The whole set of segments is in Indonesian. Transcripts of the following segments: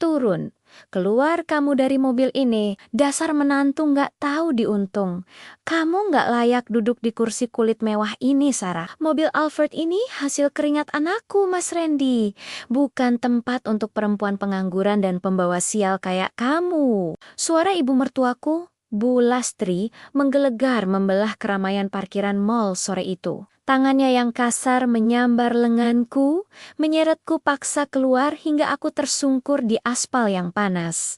Turun. Keluar kamu dari mobil ini. Dasar menantu nggak tahu diuntung. Kamu nggak layak duduk di kursi kulit mewah ini, Sarah. Mobil Alphard ini hasil keringat anakku, Mas Randy. Bukan tempat untuk perempuan pengangguran dan pembawa sial kayak kamu. Suara ibu mertuaku, Bu Lastri, menggelegar membelah keramaian parkiran mall sore itu. Tangannya yang kasar menyambar lenganku, menyeretku paksa keluar hingga aku tersungkur di aspal yang panas.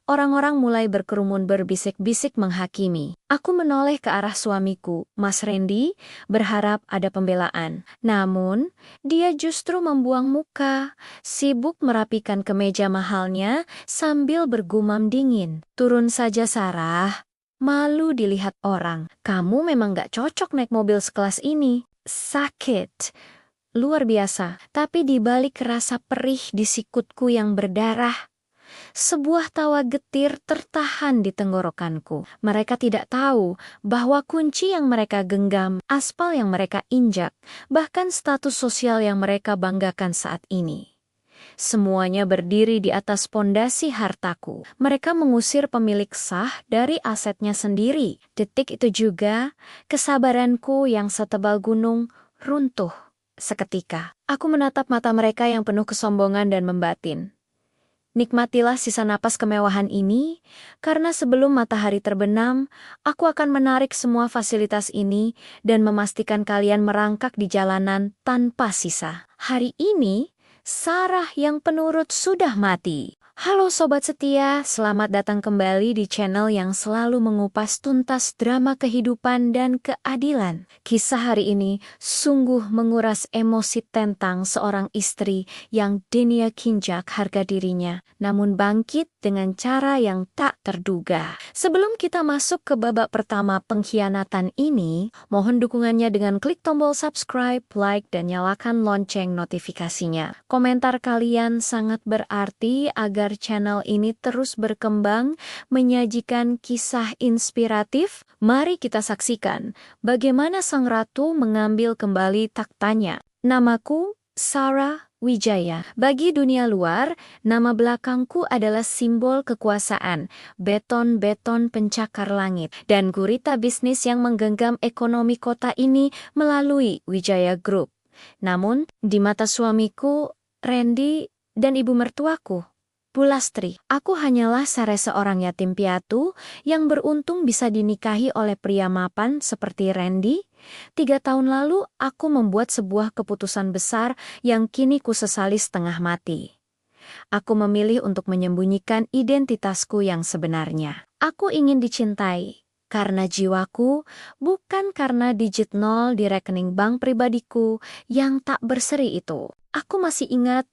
Orang-orang mulai berkerumun berbisik-bisik menghakimi. Aku menoleh ke arah suamiku, Mas Randy, berharap ada pembelaan. Namun, dia justru membuang muka, sibuk merapikan kemeja mahalnya sambil bergumam dingin. Turun saja, Sarah. Malu dilihat orang. Kamu memang gak cocok naik mobil sekelas ini. Sakit. Luar biasa. Tapi di balik rasa perih di sikutku yang berdarah, sebuah tawa getir tertahan di tenggorokanku. Mereka tidak tahu bahwa kunci yang mereka genggam, aspal yang mereka injak, bahkan status sosial yang mereka banggakan saat ini. Semuanya berdiri di atas pondasi hartaku. Mereka mengusir pemilik sah dari asetnya sendiri. Detik itu juga, kesabaranku yang setebal gunung runtuh seketika. Aku menatap mata mereka yang penuh kesombongan dan membatin. Nikmatilah sisa napas kemewahan ini, karena sebelum matahari terbenam, aku akan menarik semua fasilitas ini dan memastikan kalian merangkak di jalanan tanpa sisa. Hari ini, Sarah yang penurut sudah mati. Halo Sobat Setia, selamat datang kembali di channel yang selalu mengupas tuntas drama kehidupan dan keadilan. Kisah hari ini sungguh menguras emosi tentang seorang istri yang diinjak harga dirinya, namun bangkit dengan cara yang tak terduga. Sebelum kita masuk ke babak pertama pengkhianatan ini, mohon dukungannya dengan klik tombol subscribe, like, dan nyalakan lonceng notifikasinya. Komentar kalian sangat berarti agar channel ini terus berkembang, menyajikan kisah inspiratif. Mari kita saksikan bagaimana sang ratu mengambil kembali taktanya. Namaku Sarah Wijaya. Bagi dunia luar, nama belakangku adalah simbol kekuasaan, beton-beton pencakar langit, dan gurita bisnis yang menggenggam ekonomi kota ini melalui Wijaya Group. Namun, di mata suamiku, Randy, dan ibu mertuaku, Bu Lastri, aku hanyalah seorang yatim piatu yang beruntung bisa dinikahi oleh pria mapan seperti Randy. 3 tahun lalu, aku membuat sebuah keputusan besar yang kini kusesali setengah mati. Aku memilih untuk menyembunyikan identitasku yang sebenarnya. Aku ingin dicintai karena jiwaku, bukan karena digit nol di rekening bank pribadiku yang tak berseri itu. Aku masih ingat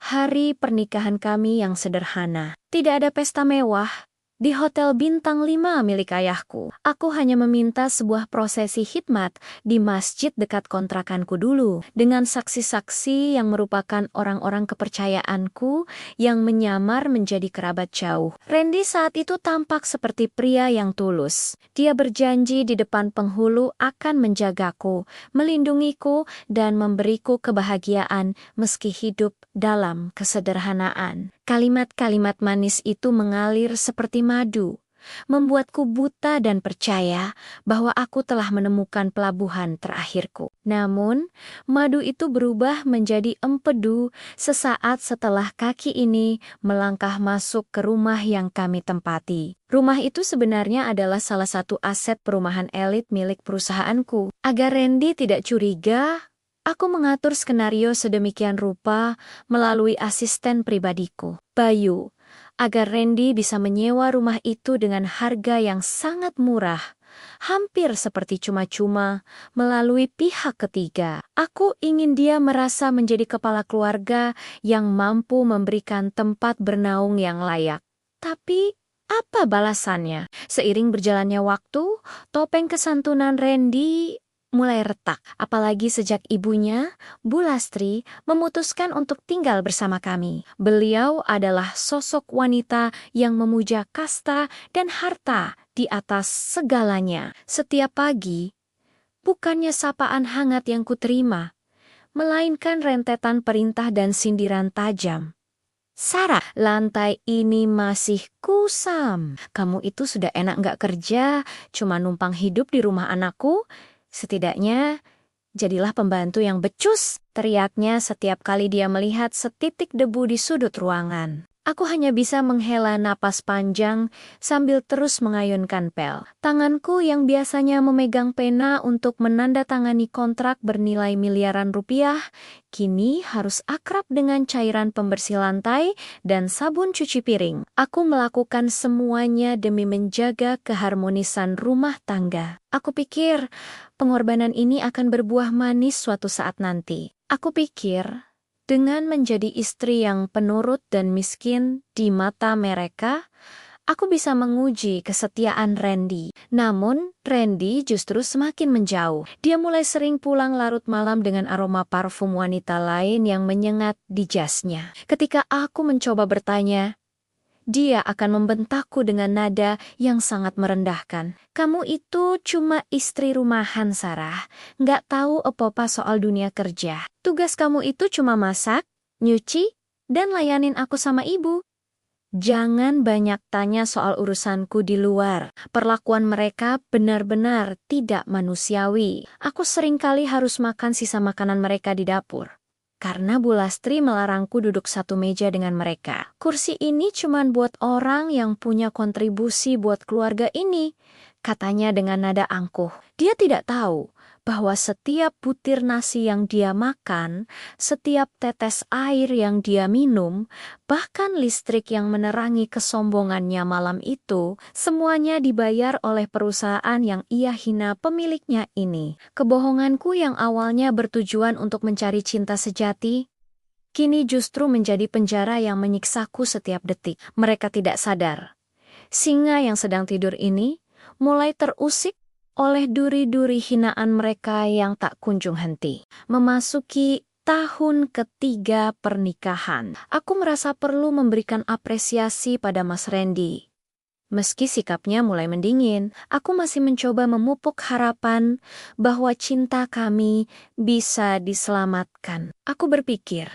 hari pernikahan kami yang sederhana. Tidak ada pesta mewah. Di hotel bintang 5 milik ayahku, aku hanya meminta sebuah prosesi khidmat di masjid dekat kontrakanku dulu, dengan saksi-saksi yang merupakan orang-orang kepercayaanku yang menyamar menjadi kerabat jauh. Randy saat itu tampak seperti pria yang tulus. Dia berjanji di depan penghulu akan menjagaku, melindungiku, dan memberiku kebahagiaan meski hidup dalam kesederhanaan. Kalimat-kalimat manis itu mengalir seperti madu, membuatku buta dan percaya bahwa aku telah menemukan pelabuhan terakhirku. Namun, madu itu berubah menjadi empedu sesaat setelah kaki ini melangkah masuk ke rumah yang kami tempati. Rumah itu sebenarnya adalah salah satu aset perumahan elit milik perusahaanku. Agar Randy tidak curiga, aku mengatur skenario sedemikian rupa melalui asisten pribadiku, Bayu, agar Randy bisa menyewa rumah itu dengan harga yang sangat murah, hampir seperti cuma-cuma melalui pihak ketiga. Aku ingin dia merasa menjadi kepala keluarga yang mampu memberikan tempat bernaung yang layak. Tapi apa balasannya? Seiring berjalannya waktu, topeng kesantunan Randy mulai retak, apalagi sejak ibunya, Bu Lastri, memutuskan untuk tinggal bersama kami. Beliau adalah sosok wanita yang memuja kasta dan harta di atas segalanya. Setiap pagi, bukannya sapaan hangat yang kuterima, melainkan rentetan perintah dan sindiran tajam. Sarah, lantai ini masih kusam. Kamu itu sudah enak nggak kerja, cuma numpang hidup di rumah anakku? Setidaknya, jadilah pembantu yang becus, teriaknya setiap kali dia melihat setitik debu di sudut ruangan. Aku hanya bisa menghela napas panjang sambil terus mengayunkan pel. Tanganku yang biasanya memegang pena untuk menandatangani kontrak bernilai miliaran rupiah, kini harus akrab dengan cairan pembersih lantai dan sabun cuci piring. Aku melakukan semuanya demi menjaga keharmonisan rumah tangga. Aku pikir pengorbanan ini akan berbuah manis suatu saat nanti. Aku pikir dengan menjadi istri yang penurut dan miskin di mata mereka, aku bisa menguji kesetiaan Randy. Namun, Randy justru semakin menjauh. Dia mulai sering pulang larut malam dengan aroma parfum wanita lain yang menyengat di jasnya. Ketika aku mencoba bertanya, dia akan membentakku dengan nada yang sangat merendahkan. Kamu itu cuma istri rumahan, Sarah. Nggak tahu apa-apa soal dunia kerja. Tugas kamu itu cuma masak, nyuci, dan layanin aku sama ibu. Jangan banyak tanya soal urusanku di luar. Perlakuan mereka benar-benar tidak manusiawi. Aku seringkali harus makan sisa makanan mereka di dapur. Karena Bu Lastri melarangku duduk satu meja dengan mereka. Kursi ini cuma buat orang yang punya kontribusi buat keluarga ini, katanya dengan nada angkuh. Dia tidak tahu bahwa setiap butir nasi yang dia makan, setiap tetes air yang dia minum, bahkan listrik yang menerangi kesombongannya malam itu, semuanya dibayar oleh perusahaan yang ia hina pemiliknya ini. Kebohonganku yang awalnya bertujuan untuk mencari cinta sejati, kini justru menjadi penjara yang menyiksaku setiap detik. Mereka tidak sadar. Singa yang sedang tidur ini mulai terusik oleh duri-duri hinaan mereka yang tak kunjung henti. Memasuki tahun ketiga pernikahan, aku merasa perlu memberikan apresiasi pada Mas Randy. Meski sikapnya mulai mendingin, aku masih mencoba memupuk harapan bahwa cinta kami bisa diselamatkan. Aku berpikir,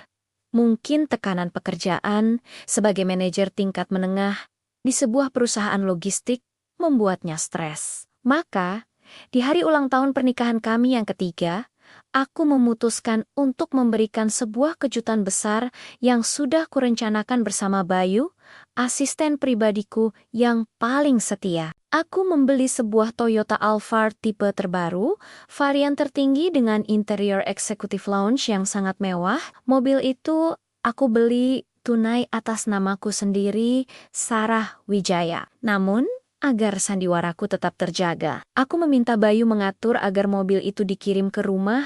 mungkin tekanan pekerjaan sebagai manajer tingkat menengah di sebuah perusahaan logistik membuatnya stres. Maka, di hari ulang tahun pernikahan kami yang ketiga, aku memutuskan untuk memberikan sebuah kejutan besar yang sudah kurencanakan bersama Bayu, asisten pribadiku yang paling setia. Aku membeli sebuah Toyota Alphard tipe terbaru, varian tertinggi dengan interior executive lounge yang sangat mewah. Mobil itu aku beli tunai atas namaku sendiri, Sarah Wijaya. Namun, agar sandiwaraku tetap terjaga, aku meminta Bayu mengatur agar mobil itu dikirim ke rumah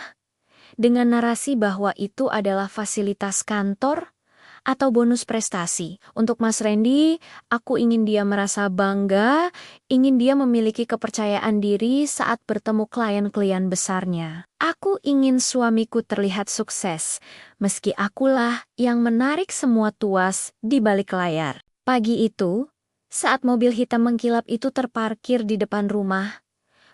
dengan narasi bahwa itu adalah fasilitas kantor atau bonus prestasi. Untuk Mas Randy, aku ingin dia merasa bangga, ingin dia memiliki kepercayaan diri saat bertemu klien-klien besarnya. Aku ingin suamiku terlihat sukses, meski akulah yang menarik semua tuas di balik layar. Pagi itu, saat mobil hitam mengkilap itu terparkir di depan rumah,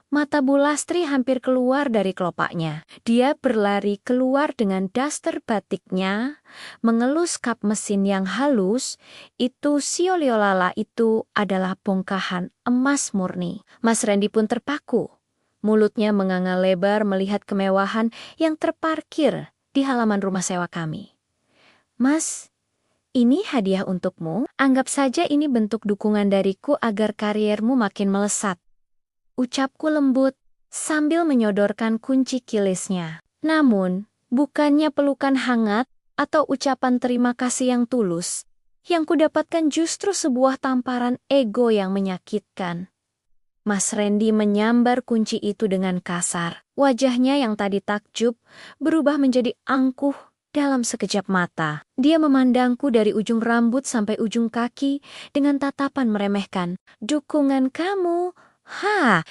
mata Bu Lastri hampir keluar dari kelopaknya. Dia berlari keluar dengan daster batiknya, mengelus kap mesin yang halus. Itu sioliolala itu adalah bongkahan emas murni. Mas Randy pun terpaku. Mulutnya menganga lebar melihat kemewahan yang terparkir di halaman rumah sewa kami. Mas, ini hadiah untukmu. Anggap saja ini bentuk dukungan dariku agar kariermu makin melesat. Ucapku lembut sambil menyodorkan kunci kilisnya. Namun, bukannya pelukan hangat atau ucapan terima kasih yang tulus. Yang kudapatkan justru sebuah tamparan ego yang menyakitkan. Mas Randy menyambar kunci itu dengan kasar. Wajahnya yang tadi takjub berubah menjadi angkuh dalam sekejap mata. Dia memandangku dari ujung rambut sampai ujung kaki dengan tatapan meremehkan. Dukungan kamu?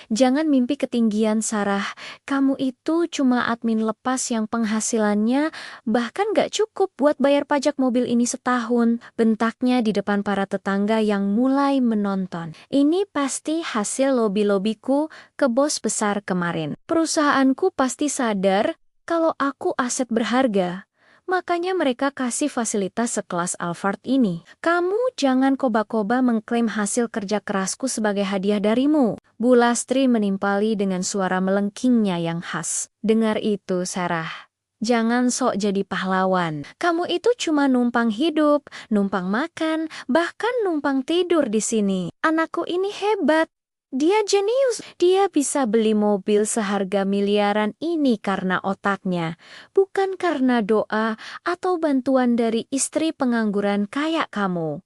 Jangan mimpi ketinggian, Sarah. Kamu itu cuma admin lepas yang penghasilannya bahkan gak cukup buat bayar pajak mobil ini setahun. Bentaknya di depan para tetangga yang mulai menonton. Ini pasti hasil lobi-lobiku ke bos besar kemarin. Perusahaanku pasti sadar kalau aku aset berharga. Makanya mereka kasih fasilitas sekelas Alphard ini. Kamu jangan koba-koba mengklaim hasil kerja kerasku sebagai hadiah darimu. Bu Lastri menimpali dengan suara melengkingnya yang khas. Dengar itu, Sarah. Jangan sok jadi pahlawan. Kamu itu cuma numpang hidup, numpang makan, bahkan numpang tidur di sini. Anakku ini hebat. Dia jenius. Dia bisa beli mobil seharga miliaran ini karena otaknya, bukan karena doa atau bantuan dari istri pengangguran kayak kamu.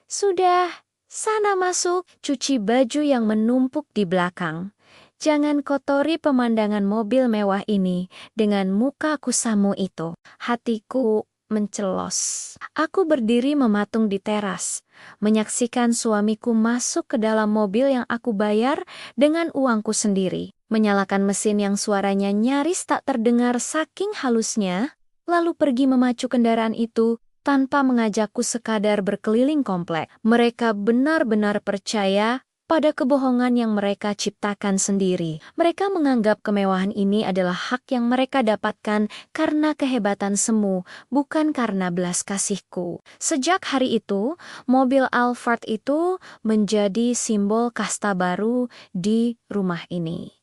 Sudah, sana masuk, cuci baju yang menumpuk di belakang. Jangan kotori pemandangan mobil mewah ini dengan muka kusamu itu. Hatiku mencelos. Aku berdiri mematung di teras, menyaksikan suamiku masuk ke dalam mobil yang aku bayar dengan uangku sendiri. Menyalakan mesin yang suaranya nyaris tak terdengar saking halusnya, lalu pergi memacu kendaraan itu tanpa mengajakku sekadar berkeliling komplek. Mereka benar-benar percaya pada kebohongan yang mereka ciptakan sendiri. Mereka menganggap kemewahan ini adalah hak yang mereka dapatkan karena kehebatan semu, bukan karena belas kasihku. Sejak hari itu, mobil Alphard itu menjadi simbol kasta baru di rumah ini.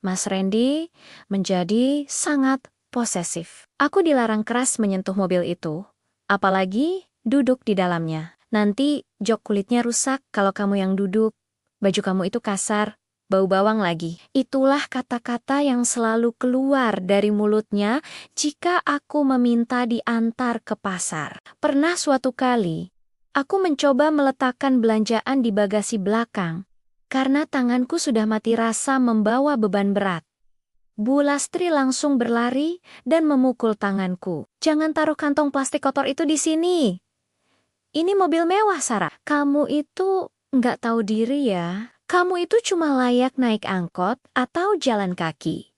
Mas Randy menjadi sangat posesif. Aku dilarang keras menyentuh mobil itu, apalagi duduk di dalamnya. Nanti jok kulitnya rusak kalau kamu yang duduk. Baju kamu itu kasar, bau bawang lagi. Itulah kata-kata yang selalu keluar dari mulutnya jika aku meminta diantar ke pasar. Pernah suatu kali, aku mencoba meletakkan belanjaan di bagasi belakang, karena tanganku sudah mati rasa membawa beban berat. Bu Lastri langsung berlari dan memukul tanganku. Jangan taruh kantong plastik kotor itu di sini. Ini mobil mewah, Sarah. Kamu itu nggak tahu diri ya. Kamu itu cuma layak naik angkot atau jalan kaki.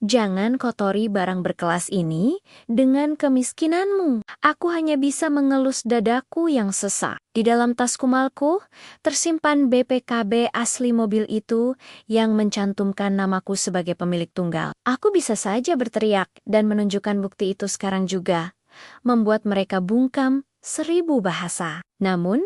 Jangan kotori barang berkelas ini dengan kemiskinanmu. Aku hanya bisa mengelus dadaku yang sesak. Di dalam tas kumalku tersimpan BPKB asli mobil itu yang mencantumkan namaku sebagai pemilik tunggal. Aku bisa saja berteriak dan menunjukkan bukti itu sekarang juga, membuat mereka bungkam 1000 bahasa. Namun,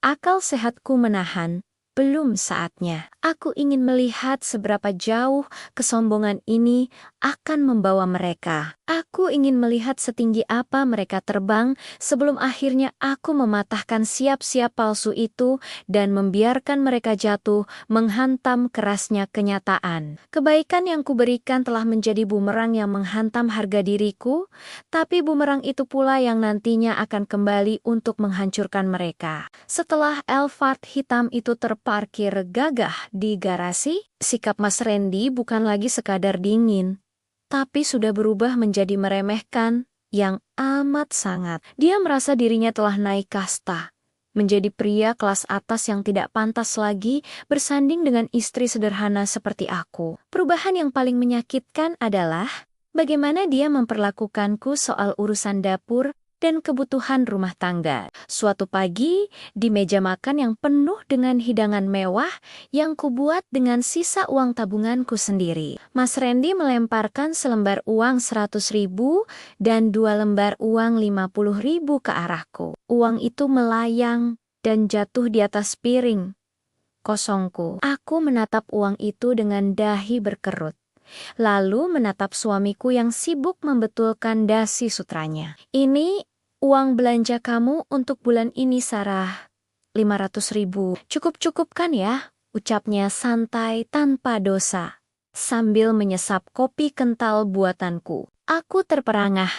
akal sehatku menahan, belum saatnya. Aku ingin melihat seberapa jauh kesombongan ini akan membawa mereka. Aku ingin melihat setinggi apa mereka terbang sebelum akhirnya aku mematahkan siap-siap palsu itu dan membiarkan mereka jatuh menghantam kerasnya kenyataan. Kebaikan yang kuberikan telah menjadi bumerang yang menghantam harga diriku, tapi bumerang itu pula yang nantinya akan kembali untuk menghancurkan mereka. Setelah Alphard hitam itu terparkir gagah di garasi, sikap Mas Randy bukan lagi sekadar dingin, tapi sudah berubah menjadi meremehkan yang amat sangat. Dia merasa dirinya telah naik kasta, menjadi pria kelas atas yang tidak pantas lagi bersanding dengan istri sederhana seperti aku. Perubahan yang paling menyakitkan adalah bagaimana dia memperlakukanku soal urusan dapur dan kebutuhan rumah tangga. Suatu pagi, di meja makan yang penuh dengan hidangan mewah yang kubuat dengan sisa uang tabunganku sendiri, Mas Randy melemparkan selembar uang 100.000 dan 2 lembar uang 50.000 ke arahku. Uang itu melayang dan jatuh di atas piring kosongku. Aku menatap uang itu dengan dahi berkerut, lalu menatap suamiku yang sibuk membetulkan dasi sutranya. Ini uang belanja kamu untuk bulan ini, Sarah. 500.000. Cukup-cukup kan ya? Ucapnya santai tanpa dosa, sambil menyesap kopi kental buatanku. Aku terperangah.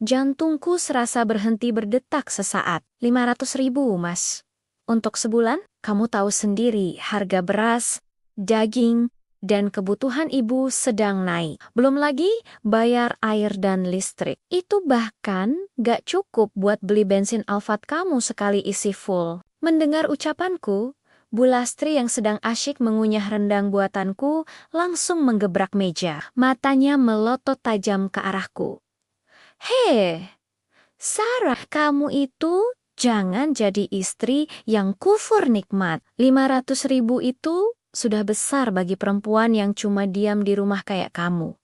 Jantungku serasa berhenti berdetak sesaat. 500.000, Mas. Untuk sebulan, kamu tahu sendiri harga beras, daging, dan kebutuhan ibu sedang naik. Belum lagi bayar air dan listrik. Itu bahkan gak cukup buat beli bensin Alphard kamu sekali isi full. Mendengar ucapanku, Bu Lastri yang sedang asyik mengunyah rendang buatanku langsung menggebrak meja. Matanya melotot tajam ke arahku. Hei, Sarah, kamu itu jangan jadi istri yang kufur nikmat. 500.000 itu sudah besar bagi perempuan yang cuma diam di rumah kayak kamu.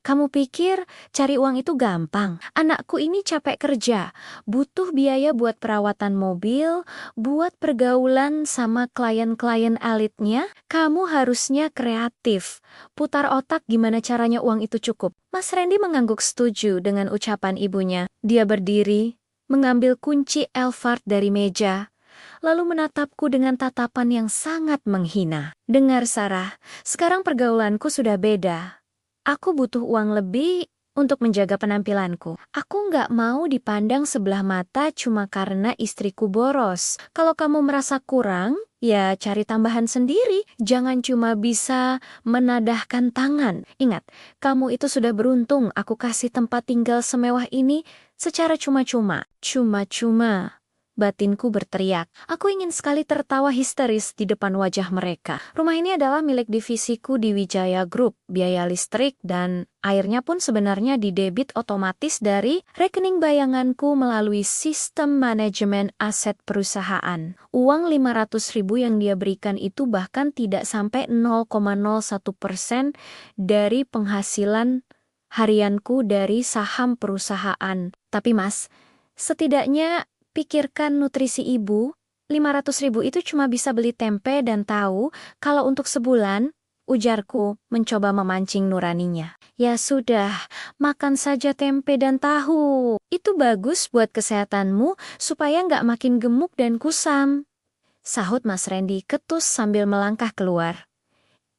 Kamu pikir cari uang itu gampang? Anakku ini capek kerja, butuh biaya buat perawatan mobil, buat pergaulan sama klien-klien elitnya. Kamu harusnya kreatif. Putar otak gimana caranya uang itu cukup. Mas Randy mengangguk setuju dengan ucapan ibunya. Dia berdiri, mengambil kunci Elfart dari meja, lalu menatapku dengan tatapan yang sangat menghina. Dengar Sarah, sekarang pergaulanku sudah beda. Aku butuh uang lebih untuk menjaga penampilanku. Aku nggak mau dipandang sebelah mata cuma karena istriku boros. Kalau kamu merasa kurang, ya cari tambahan sendiri. Jangan cuma bisa menadahkan tangan. Ingat, kamu itu sudah beruntung aku kasih tempat tinggal semewah ini secara cuma-cuma. Cuma-cuma. Batinku berteriak. Aku ingin sekali tertawa histeris di depan wajah mereka. Rumah ini adalah milik divisiku di Wijaya Group. Biaya listrik dan airnya pun sebenarnya didebit otomatis dari rekening bayanganku melalui sistem manajemen aset perusahaan. Uang 500.000 yang dia berikan itu bahkan tidak sampai 0,01% dari penghasilan harianku dari saham perusahaan. Tapi Mas, setidaknya pikirkan nutrisi ibu, 500.000 itu cuma bisa beli tempe dan tahu, kalau untuk sebulan, ujarku mencoba memancing nuraninya. Ya sudah, makan saja tempe dan tahu. Itu bagus buat kesehatanmu supaya nggak makin gemuk dan kusam. Sahut Mas Randy ketus sambil melangkah keluar.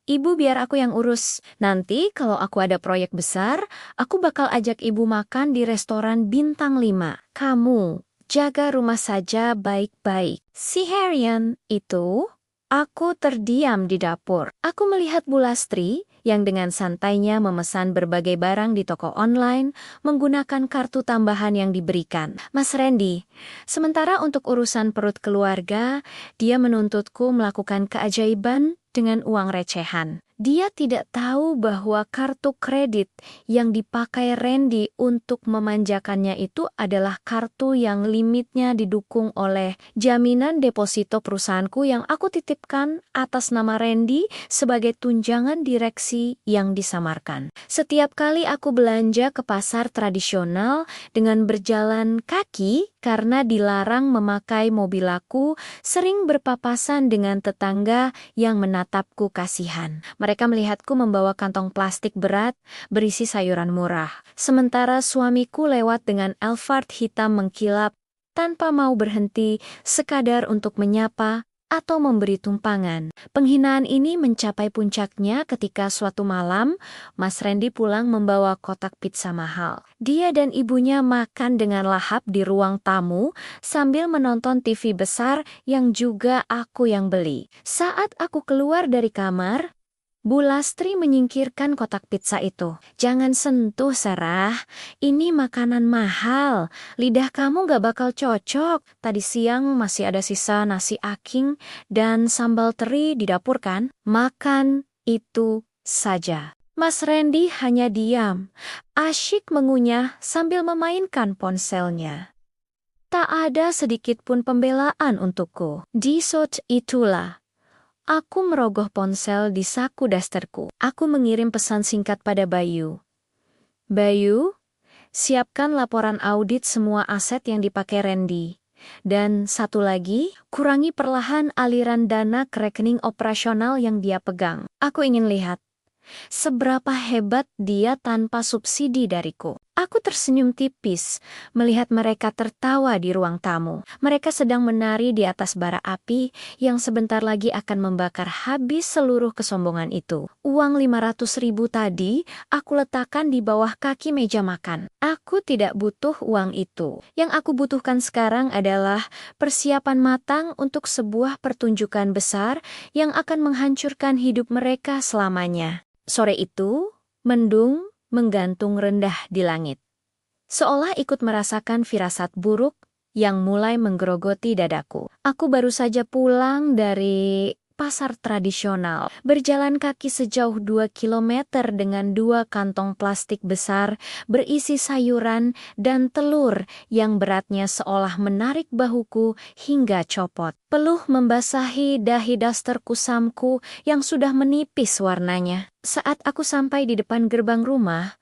Ibu biar aku yang urus. Nanti kalau aku ada proyek besar, aku bakal ajak ibu makan di restoran bintang 5. Kamu jaga rumah saja baik-baik. Si Harrian itu, aku terdiam di dapur. Aku melihat Bu Lastri yang dengan santainya memesan berbagai barang di toko online menggunakan kartu tambahan yang diberikan. Mas Randy, sementara untuk urusan perut keluarga, dia menuntutku melakukan keajaiban dengan uang recehan. Dia tidak tahu bahwa kartu kredit yang dipakai Randy untuk memanjakannya itu adalah kartu yang limitnya didukung oleh jaminan deposito perusahaanku yang aku titipkan atas nama Randy sebagai tunjangan direksi yang disamarkan. Setiap kali aku belanja ke pasar tradisional dengan berjalan kaki karena dilarang memakai mobil, aku sering berpapasan dengan tetangga yang menatapku kasihan. Mereka melihatku membawa kantong plastik berat berisi sayuran murah. Sementara suamiku lewat dengan Elfart hitam mengkilap tanpa mau berhenti sekadar untuk menyapa atau memberi tumpangan. Penghinaan ini mencapai puncaknya ketika suatu malam Mas Randy pulang membawa kotak pizza mahal. Dia dan ibunya makan dengan lahap di ruang tamu sambil menonton TV besar yang juga aku yang beli. Saat aku keluar dari kamar, Bu Lastri menyingkirkan kotak pizza itu. Jangan sentuh, Sarah. Ini makanan mahal. Lidah kamu gak bakal cocok. Tadi siang masih ada sisa nasi aking dan sambal teri di dapur kan? Makan itu saja. Mas Randy hanya diam, asyik mengunyah sambil memainkan ponselnya. Tak ada sedikit pun pembelaan untukku. Di saat itulah aku merogoh ponsel di saku dasterku. Aku mengirim pesan singkat pada Bayu. Bayu, siapkan laporan audit semua aset yang dipakai Randy. Dan satu lagi, kurangi perlahan aliran dana ke rekening operasional yang dia pegang. Aku ingin lihat seberapa hebat dia tanpa subsidi dariku. Aku tersenyum tipis melihat mereka tertawa di ruang tamu. Mereka sedang menari di atas bara api yang sebentar lagi akan membakar habis seluruh kesombongan itu. Uang 500.000 tadi aku letakkan di bawah kaki meja makan. Aku tidak butuh uang itu. Yang aku butuhkan sekarang adalah persiapan matang untuk sebuah pertunjukan besar yang akan menghancurkan hidup mereka selamanya. Sore itu, mendung menggantung rendah di langit. Seolah ikut merasakan firasat buruk yang mulai menggerogoti dadaku. Aku baru saja pulang dari pasar tradisional, berjalan kaki sejauh 2 kilometer dengan 2 kantong plastik besar berisi sayuran dan telur yang beratnya seolah menarik bahuku hingga copot. Peluh membasahi dahi daster kusamku yang sudah menipis warnanya. Saat aku sampai di depan gerbang rumah,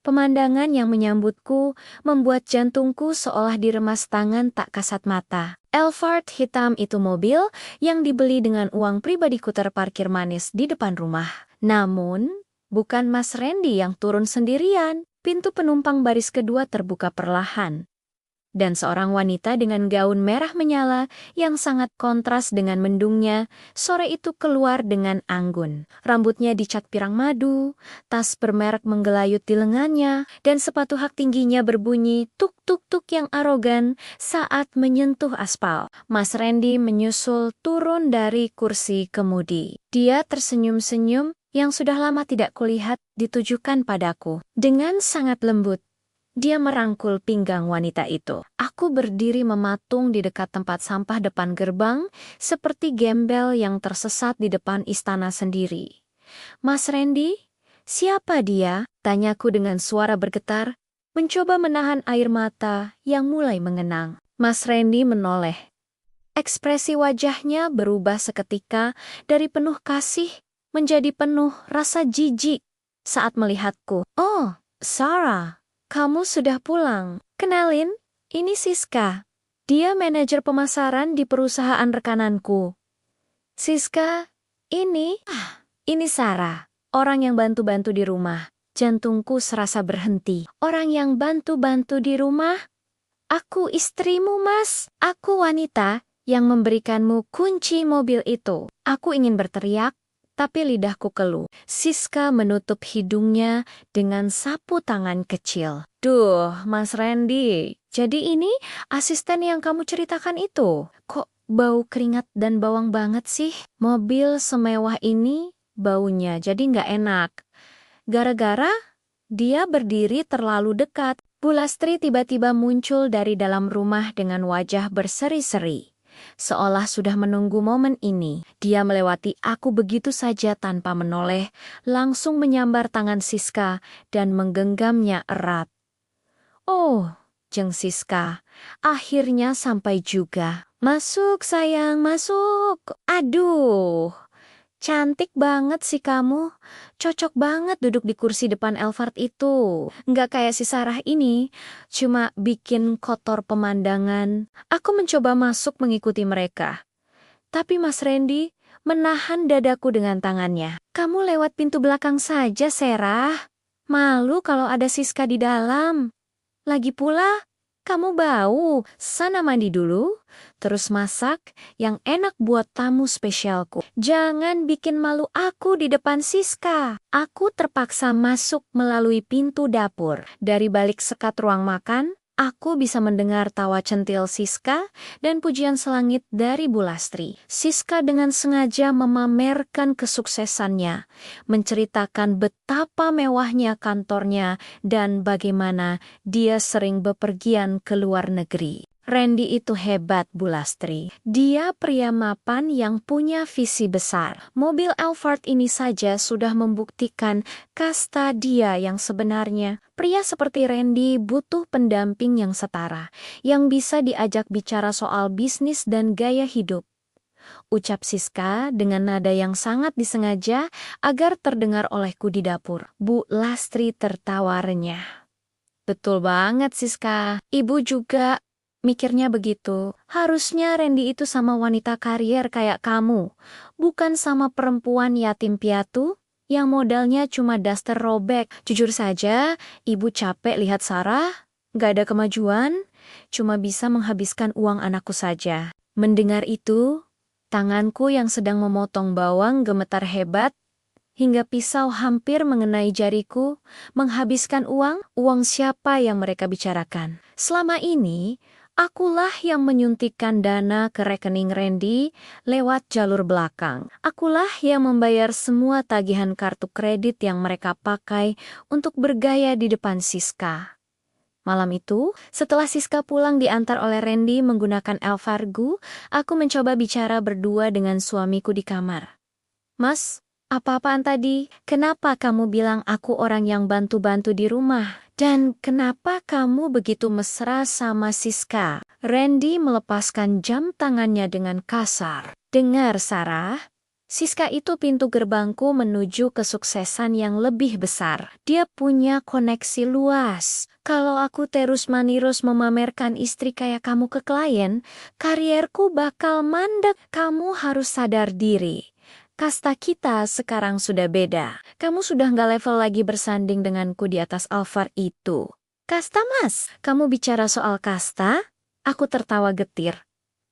Pemandangan yang menyambutku membuat jantungku seolah diremas tangan tak kasat mata. Elfart hitam itu mobil yang dibeli dengan uang pribadiku terparkir manis di depan rumah. Namun, bukan Mas Randy yang turun sendirian. Pintu penumpang baris kedua terbuka perlahan. Dan seorang wanita dengan gaun merah menyala yang sangat kontras dengan mendungnya, sore itu keluar dengan anggun. Rambutnya dicat pirang madu, tas bermerek menggelayut di lengannya, dan sepatu hak tingginya berbunyi tuk-tuk-tuk yang arogan saat menyentuh aspal. Mas Randy menyusul turun dari kursi kemudi. Dia tersenyum-senyum yang sudah lama tidak kulihat ditujukan padaku. Dengan sangat lembut, dia merangkul pinggang wanita itu. Aku berdiri mematung di dekat tempat sampah depan gerbang, seperti gembel yang tersesat di depan istana sendiri. Mas Randy, siapa dia? Tanyaku dengan suara bergetar, mencoba menahan air mata yang mulai mengenang. Mas Randy menoleh. Ekspresi wajahnya berubah seketika dari penuh kasih menjadi penuh rasa jijik saat melihatku. Oh, Sarah. Kamu sudah pulang. Kenalin, ini Siska. Dia manajer pemasaran di perusahaan rekananku. Siska, ini Sarah, orang yang bantu-bantu di rumah. Jantungku serasa berhenti. Orang yang bantu-bantu di rumah? Aku istrimu, Mas. Aku wanita yang memberikanmu kunci mobil itu. Aku ingin berteriak, tapi lidahku keluh. Siska menutup hidungnya dengan sapu tangan kecil. Duh, Mas Randy, jadi ini asisten yang kamu ceritakan itu? Kok bau keringat dan bawang banget sih? Mobil semewah ini baunya jadi nggak enak. Gara-gara dia berdiri terlalu dekat, Bu Lastri tiba-tiba muncul dari dalam rumah dengan wajah berseri-seri. Seolah sudah menunggu momen ini, dia melewati aku begitu saja tanpa menoleh, langsung menyambar tangan Siska dan menggenggamnya erat. Oh, jeng Siska, akhirnya sampai juga. Masuk sayang, masuk. Aduh, cantik banget sih kamu. Cocok banget duduk di kursi depan Elfart itu. Nggak kayak si Sarah ini, cuma bikin kotor pemandangan. Aku mencoba masuk mengikuti mereka. Tapi Mas Randy menahan dadaku dengan tangannya. Kamu lewat pintu belakang saja, Sarah. Malu kalau ada Siska di dalam. Lagi pula, kamu bau. Sana mandi dulu, terus masak yang enak buat tamu spesialku. Jangan bikin malu aku di depan Siska. Aku terpaksa masuk melalui pintu dapur. Dari balik sekat ruang makan, aku bisa mendengar tawa centil Siska dan pujian selangit dari Bu Lastri. Siska dengan sengaja memamerkan kesuksesannya, menceritakan betapa mewahnya kantornya dan bagaimana dia sering bepergian ke luar negeri. Randy itu hebat, Bu Lastri. Dia pria mapan yang punya visi besar. Mobil Elfart ini saja sudah membuktikan kasta dia yang sebenarnya. Pria seperti Randy butuh pendamping yang setara, yang bisa diajak bicara soal bisnis dan gaya hidup. Ucap Siska dengan nada yang sangat disengaja agar terdengar olehku di dapur. Bu Lastri tertawa renyah. Betul banget, Siska. Ibu juga mikirnya begitu. Harusnya Randy itu sama wanita karier kayak kamu, bukan sama perempuan yatim piatu yang modalnya cuma daster robek. Jujur saja, ibu capek lihat Sarah, gak ada kemajuan, cuma bisa menghabiskan uang anakku saja. Mendengar itu, tanganku yang sedang memotong bawang gemetar hebat, hingga pisau hampir mengenai jariku, menghabiskan uang siapa yang mereka bicarakan. Selama ini, akulah yang menyuntikkan dana ke rekening Randy lewat jalur belakang. Akulah yang membayar semua tagihan kartu kredit yang mereka pakai untuk bergaya di depan Siska. Malam itu, setelah Siska pulang diantar oleh Randy menggunakan Elfargu, aku mencoba bicara berdua dengan suamiku di kamar. Mas, apa-apaan tadi? Kenapa kamu bilang aku orang yang bantu-bantu di rumah? Dan kenapa kamu begitu mesra sama Siska? Randy melepaskan jam tangannya dengan kasar. Dengar, Sarah. Siska itu pintu gerbangku menuju kesuksesan yang lebih besar. Dia punya koneksi luas. Kalau aku terus-menerus memamerkan istri kayak kamu ke klien, karierku bakal mandek. Kamu harus sadar diri. Kasta kita sekarang sudah beda. Kamu sudah nggak level lagi bersanding denganku di atas Alphard itu. Kasta mas, kamu bicara soal kasta? Aku tertawa getir.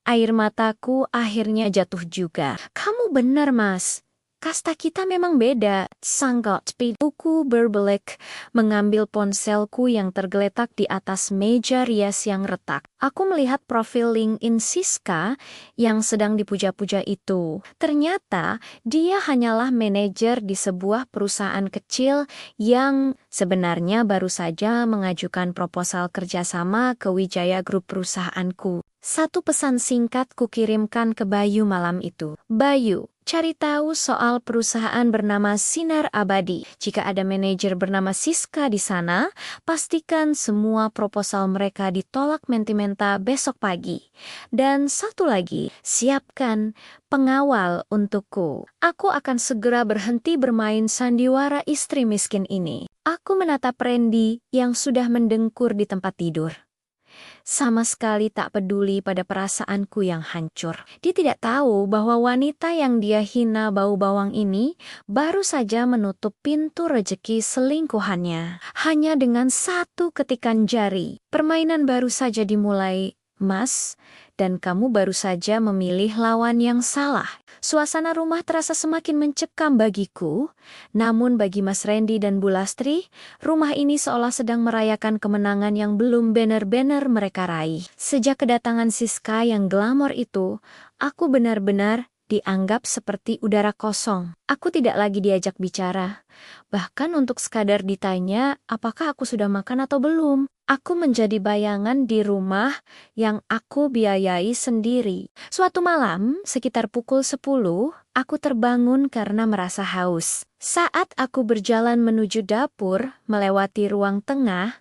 Air mataku akhirnya jatuh juga. Kamu benar, Mas. Kasta kita memang beda. Sanggot buku berbelek mengambil ponselku yang tergeletak di atas meja rias yang retak. Aku melihat profil LinkedIn Siska yang sedang dipuja-puja itu. Ternyata dia hanyalah manajer di sebuah perusahaan kecil yang sebenarnya baru saja mengajukan proposal kerjasama ke Wijaya Group perusahaanku. Satu pesan singkat kukirimkan ke Bayu malam itu. Bayu, cari tahu soal perusahaan bernama Sinar Abadi. Jika ada manajer bernama Siska di sana, pastikan semua proposal mereka ditolak mentimenta besok pagi. Dan satu lagi, siapkan pengawal untukku. Aku akan segera berhenti bermain sandiwara istri miskin ini. Aku menatap Randy yang sudah mendengkur di tempat tidur. Sama sekali tak peduli pada perasaanku yang hancur. Dia tidak tahu bahwa wanita yang dia hina bau bawang ini baru saja menutup pintu rejeki selingkuhannya. Hanya dengan satu ketikan jari. Permainan baru saja dimulai, Mas, dan kamu baru saja memilih lawan yang salah. Suasana rumah terasa semakin mencekam bagiku, namun bagi Mas Randy dan Bu Lastri, rumah ini seolah sedang merayakan kemenangan yang belum benar-benar mereka raih. Sejak kedatangan Siska yang glamor itu, aku benar-benar dianggap seperti udara kosong. Aku tidak lagi diajak bicara. Bahkan untuk sekadar ditanya apakah aku sudah makan atau belum. Aku menjadi bayangan di rumah yang aku biayai sendiri. Suatu malam, sekitar pukul 10, aku terbangun karena merasa haus. Saat aku berjalan menuju dapur, melewati ruang tengah,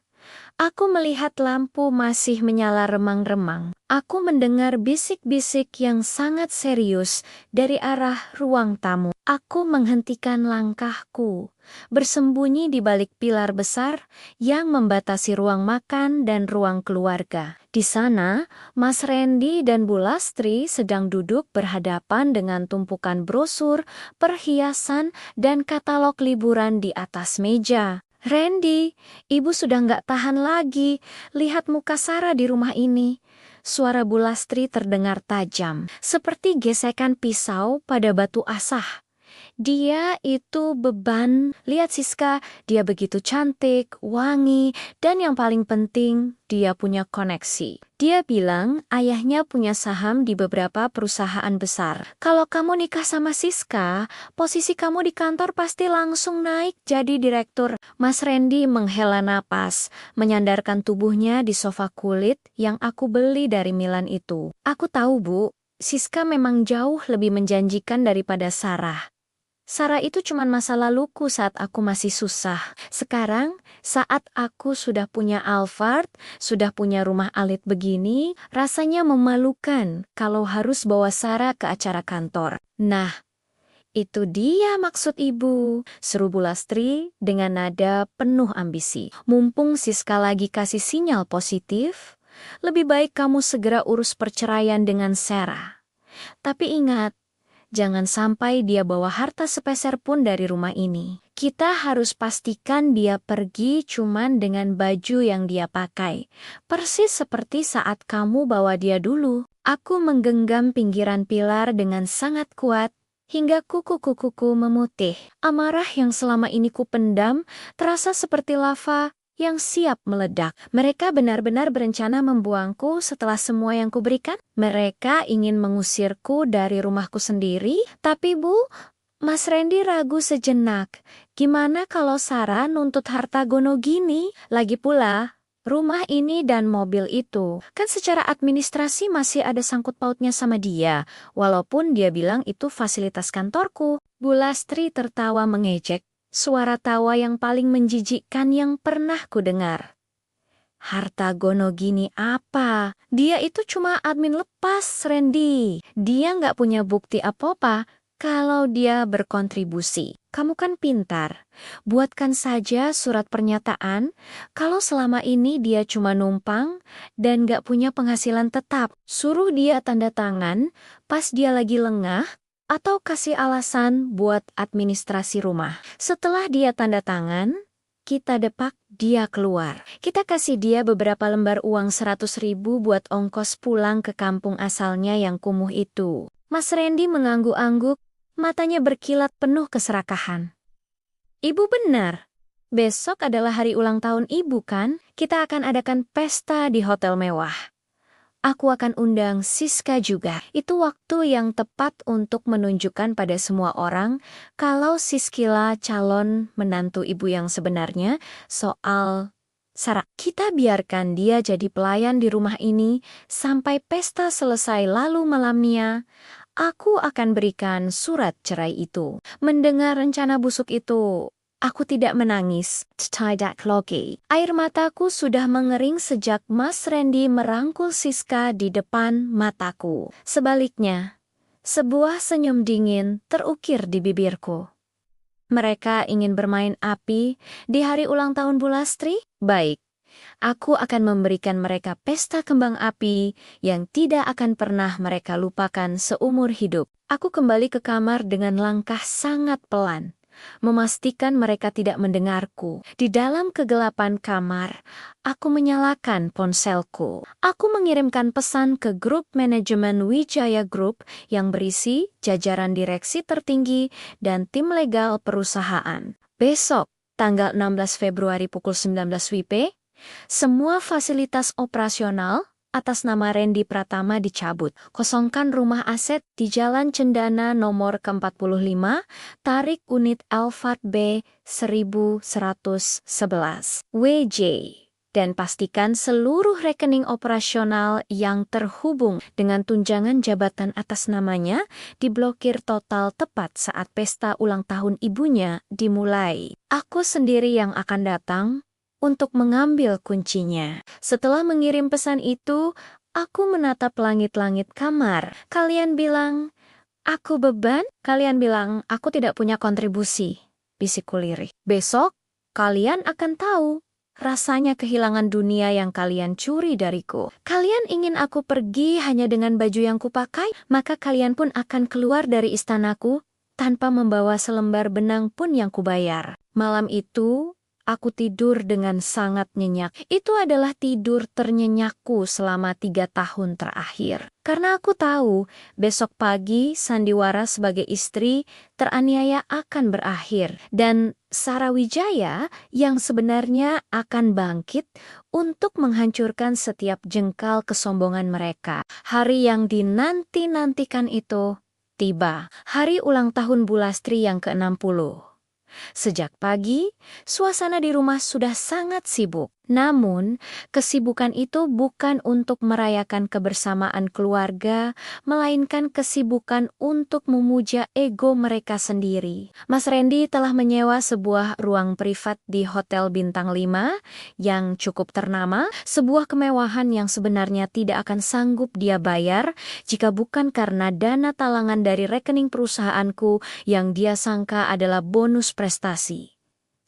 aku melihat lampu masih menyala remang-remang. Aku mendengar bisik-bisik yang sangat serius dari arah ruang tamu. Aku menghentikan langkahku, bersembunyi di balik pilar besar yang membatasi ruang makan dan ruang keluarga. Di sana, Mas Randy dan Bu Lastri sedang duduk berhadapan dengan tumpukan brosur, perhiasan, dan katalog liburan di atas meja. Randy, ibu sudah nggak tahan lagi. Lihat muka Sarah di rumah ini. Suara Bu Lastri terdengar tajam, seperti gesekan pisau pada batu asah. Dia itu beban. Lihat Siska, dia begitu cantik, wangi, dan yang paling penting, dia punya koneksi. Dia bilang ayahnya punya saham di beberapa perusahaan besar. Kalau kamu nikah sama Siska, posisi kamu di kantor pasti langsung naik jadi direktur. Mas Randy menghela napas, menyandarkan tubuhnya di sofa kulit yang aku beli dari Milan itu. Aku tahu, Bu, Siska memang jauh lebih menjanjikan daripada Sarah. Sarah itu cuma masa laluku saat aku masih susah. Sekarang, saat aku sudah punya Alphard, sudah punya rumah alit begini, rasanya memalukan kalau harus bawa Sarah ke acara kantor. Nah, itu dia maksud ibu, seru Bu Lastri dengan nada penuh ambisi. Mumpung Siska lagi kasih sinyal positif, lebih baik kamu segera urus perceraian dengan Sarah. Tapi ingat, jangan sampai dia bawa harta sepeser pun dari rumah ini. Kita harus pastikan dia pergi cuman dengan baju yang dia pakai. Persis seperti saat kamu bawa dia dulu. Aku menggenggam pinggiran pilar dengan sangat kuat, hingga kuku-kukuku memutih. Amarah yang selama ini kupendam terasa seperti lava yang siap meledak. Mereka benar-benar berencana membuangku setelah semua yang kuberikan. Mereka ingin mengusirku dari rumahku sendiri. Tapi Bu, Mas Randy ragu sejenak. Gimana kalau Sarah nuntut harta gono gini? Lagi pula, rumah ini dan mobil itu, kan secara administrasi masih ada sangkut pautnya sama dia. Walaupun dia bilang itu fasilitas kantorku. Bu Lastri tertawa mengejek. Suara tawa yang paling menjijikkan yang pernah kudengar. Harta gono gini apa? Dia itu cuma admin lepas, Randy. Dia nggak punya bukti apa-apa. Kalau dia berkontribusi, kamu kan pintar. Buatkan saja surat pernyataan kalau selama ini dia cuma numpang dan gak punya penghasilan tetap. Suruh dia tanda tangan pas dia lagi lengah atau kasih alasan buat administrasi rumah. Setelah dia tanda tangan, kita depak dia keluar. Kita kasih dia beberapa lembar uang 100.000 buat ongkos pulang ke kampung asalnya yang kumuh itu. Mas Randy mengangguk-angguk, matanya berkilat penuh keserakahan. Ibu benar. Besok adalah hari ulang tahun ibu kan? Kita akan adakan pesta di hotel mewah. Aku akan undang Siska juga. Itu waktu yang tepat untuk menunjukkan pada semua orang kalau Siskila calon menantu ibu yang sebenarnya soal Sarah. Kita biarkan dia jadi pelayan di rumah ini sampai pesta selesai lalu malamnya. Aku akan berikan surat cerai itu. Mendengar rencana busuk itu, aku tidak menangis. Tidak lagi. Air mataku sudah mengering sejak Mas Randy merangkul Siska di depan mataku. Sebaliknya, sebuah senyum dingin terukir di bibirku. Mereka ingin bermain api di hari ulang tahun Bulastri? Baik. Aku akan memberikan mereka pesta kembang api yang tidak akan pernah mereka lupakan seumur hidup. Aku kembali ke kamar dengan langkah sangat pelan, memastikan mereka tidak mendengarku. Di dalam kegelapan kamar, aku menyalakan ponselku. Aku mengirimkan pesan ke grup manajemen Wijaya Group yang berisi jajaran direksi tertinggi dan tim legal perusahaan. Besok, tanggal 16 Februari pukul 19 WIB, semua fasilitas operasional atas nama Randy Pratama dicabut. Kosongkan rumah aset di Jalan Cendana nomor ke-45, tarik unit Alphard B 1111 WJ. Dan pastikan seluruh rekening operasional yang terhubung dengan tunjangan jabatan atas namanya diblokir total tepat saat pesta ulang tahun ibunya dimulai. Aku sendiri yang akan datang untuk mengambil kuncinya. Setelah mengirim pesan itu, aku menatap langit-langit kamar. Kalian bilang, aku beban? Kalian bilang, aku tidak punya kontribusi. Bisikku lirih. Besok, kalian akan tahu rasanya kehilangan dunia yang kalian curi dariku. Kalian ingin aku pergi hanya dengan baju yang kupakai? Maka kalian pun akan keluar dari istanaku tanpa membawa selembar benang pun yang kubayar. Malam itu, aku tidur dengan sangat nyenyak. Itu adalah tidur ternyenyakku selama 3 tahun terakhir. Karena aku tahu, besok pagi sandiwara sebagai istri teraniaya akan berakhir. Dan Sarah Wijaya yang sebenarnya akan bangkit untuk menghancurkan setiap jengkal kesombongan mereka. Hari yang dinanti-nantikan itu tiba. Hari ulang tahun Bulastri yang ke-60. Sejak pagi, suasana di rumah sudah sangat sibuk. Namun, kesibukan itu bukan untuk merayakan kebersamaan keluarga, melainkan kesibukan untuk memuja ego mereka sendiri. Mas Randy telah menyewa sebuah ruang privat di Hotel Bintang 5 yang cukup ternama, sebuah kemewahan yang sebenarnya tidak akan sanggup dia bayar jika bukan karena dana talangan dari rekening perusahaanku yang dia sangka adalah bonus prestasi.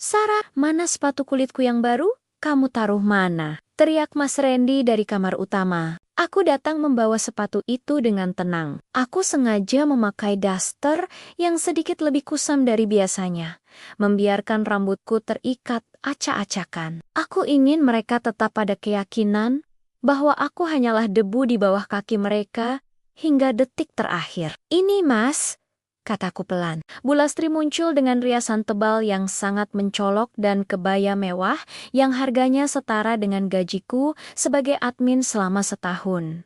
Sarah, mana sepatu kulitku yang baru? Kamu taruh mana? Teriak Mas Randy dari kamar utama. Aku datang membawa sepatu itu dengan tenang. Aku sengaja memakai daster yang sedikit lebih kusam dari biasanya, membiarkan rambutku terikat acak-acakan. Aku ingin mereka tetap pada keyakinan bahwa aku hanyalah debu di bawah kaki mereka hingga detik terakhir. Ini Mas, kataku pelan. Bulastri muncul dengan riasan tebal yang sangat mencolok dan kebaya mewah yang harganya setara dengan gajiku sebagai admin selama setahun.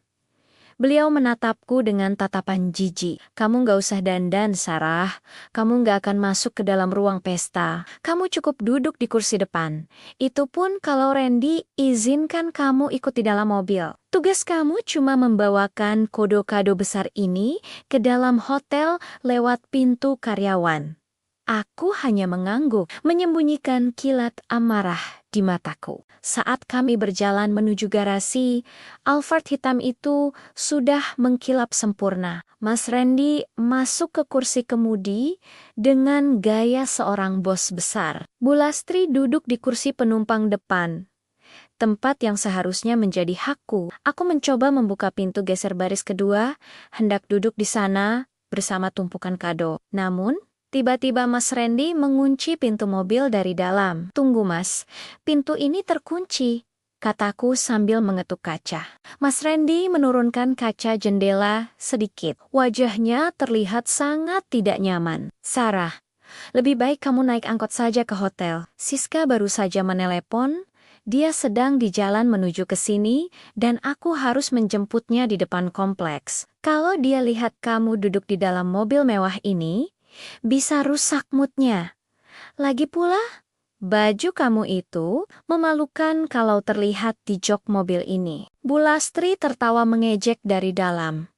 Beliau menatapku dengan tatapan jijik. Kamu gak usah dandan, Sarah. Kamu gak akan masuk ke dalam ruang pesta. Kamu cukup duduk di kursi depan. Itu pun kalau Randy izinkan kamu ikut di dalam mobil. Tugas kamu cuma membawakan kado-kado besar ini ke dalam hotel lewat pintu karyawan. Aku hanya mengangguk, menyembunyikan kilat amarah di mataku. Saat kami berjalan menuju garasi, Alphard hitam itu sudah mengkilap sempurna. Mas Randy masuk ke kursi kemudi dengan gaya seorang bos besar. Bu Lastri duduk di kursi penumpang depan, tempat yang seharusnya menjadi hakku. Aku mencoba membuka pintu geser baris kedua, hendak duduk di sana bersama tumpukan kado. Namun, tiba-tiba Mas Randy mengunci pintu mobil dari dalam. "Tunggu Mas, pintu ini terkunci," kataku sambil mengetuk kaca. Mas Randy menurunkan kaca jendela sedikit. Wajahnya terlihat sangat tidak nyaman. "Sarah, lebih baik kamu naik angkot saja ke hotel. Siska baru saja menelepon. Dia sedang di jalan menuju ke sini dan aku harus menjemputnya di depan kompleks. Kalau dia lihat kamu duduk di dalam mobil mewah ini, bisa rusak moodnya. Lagi pula, baju kamu itu memalukan kalau terlihat di jok mobil ini." Bu Lastri tertawa mengejek dari dalam.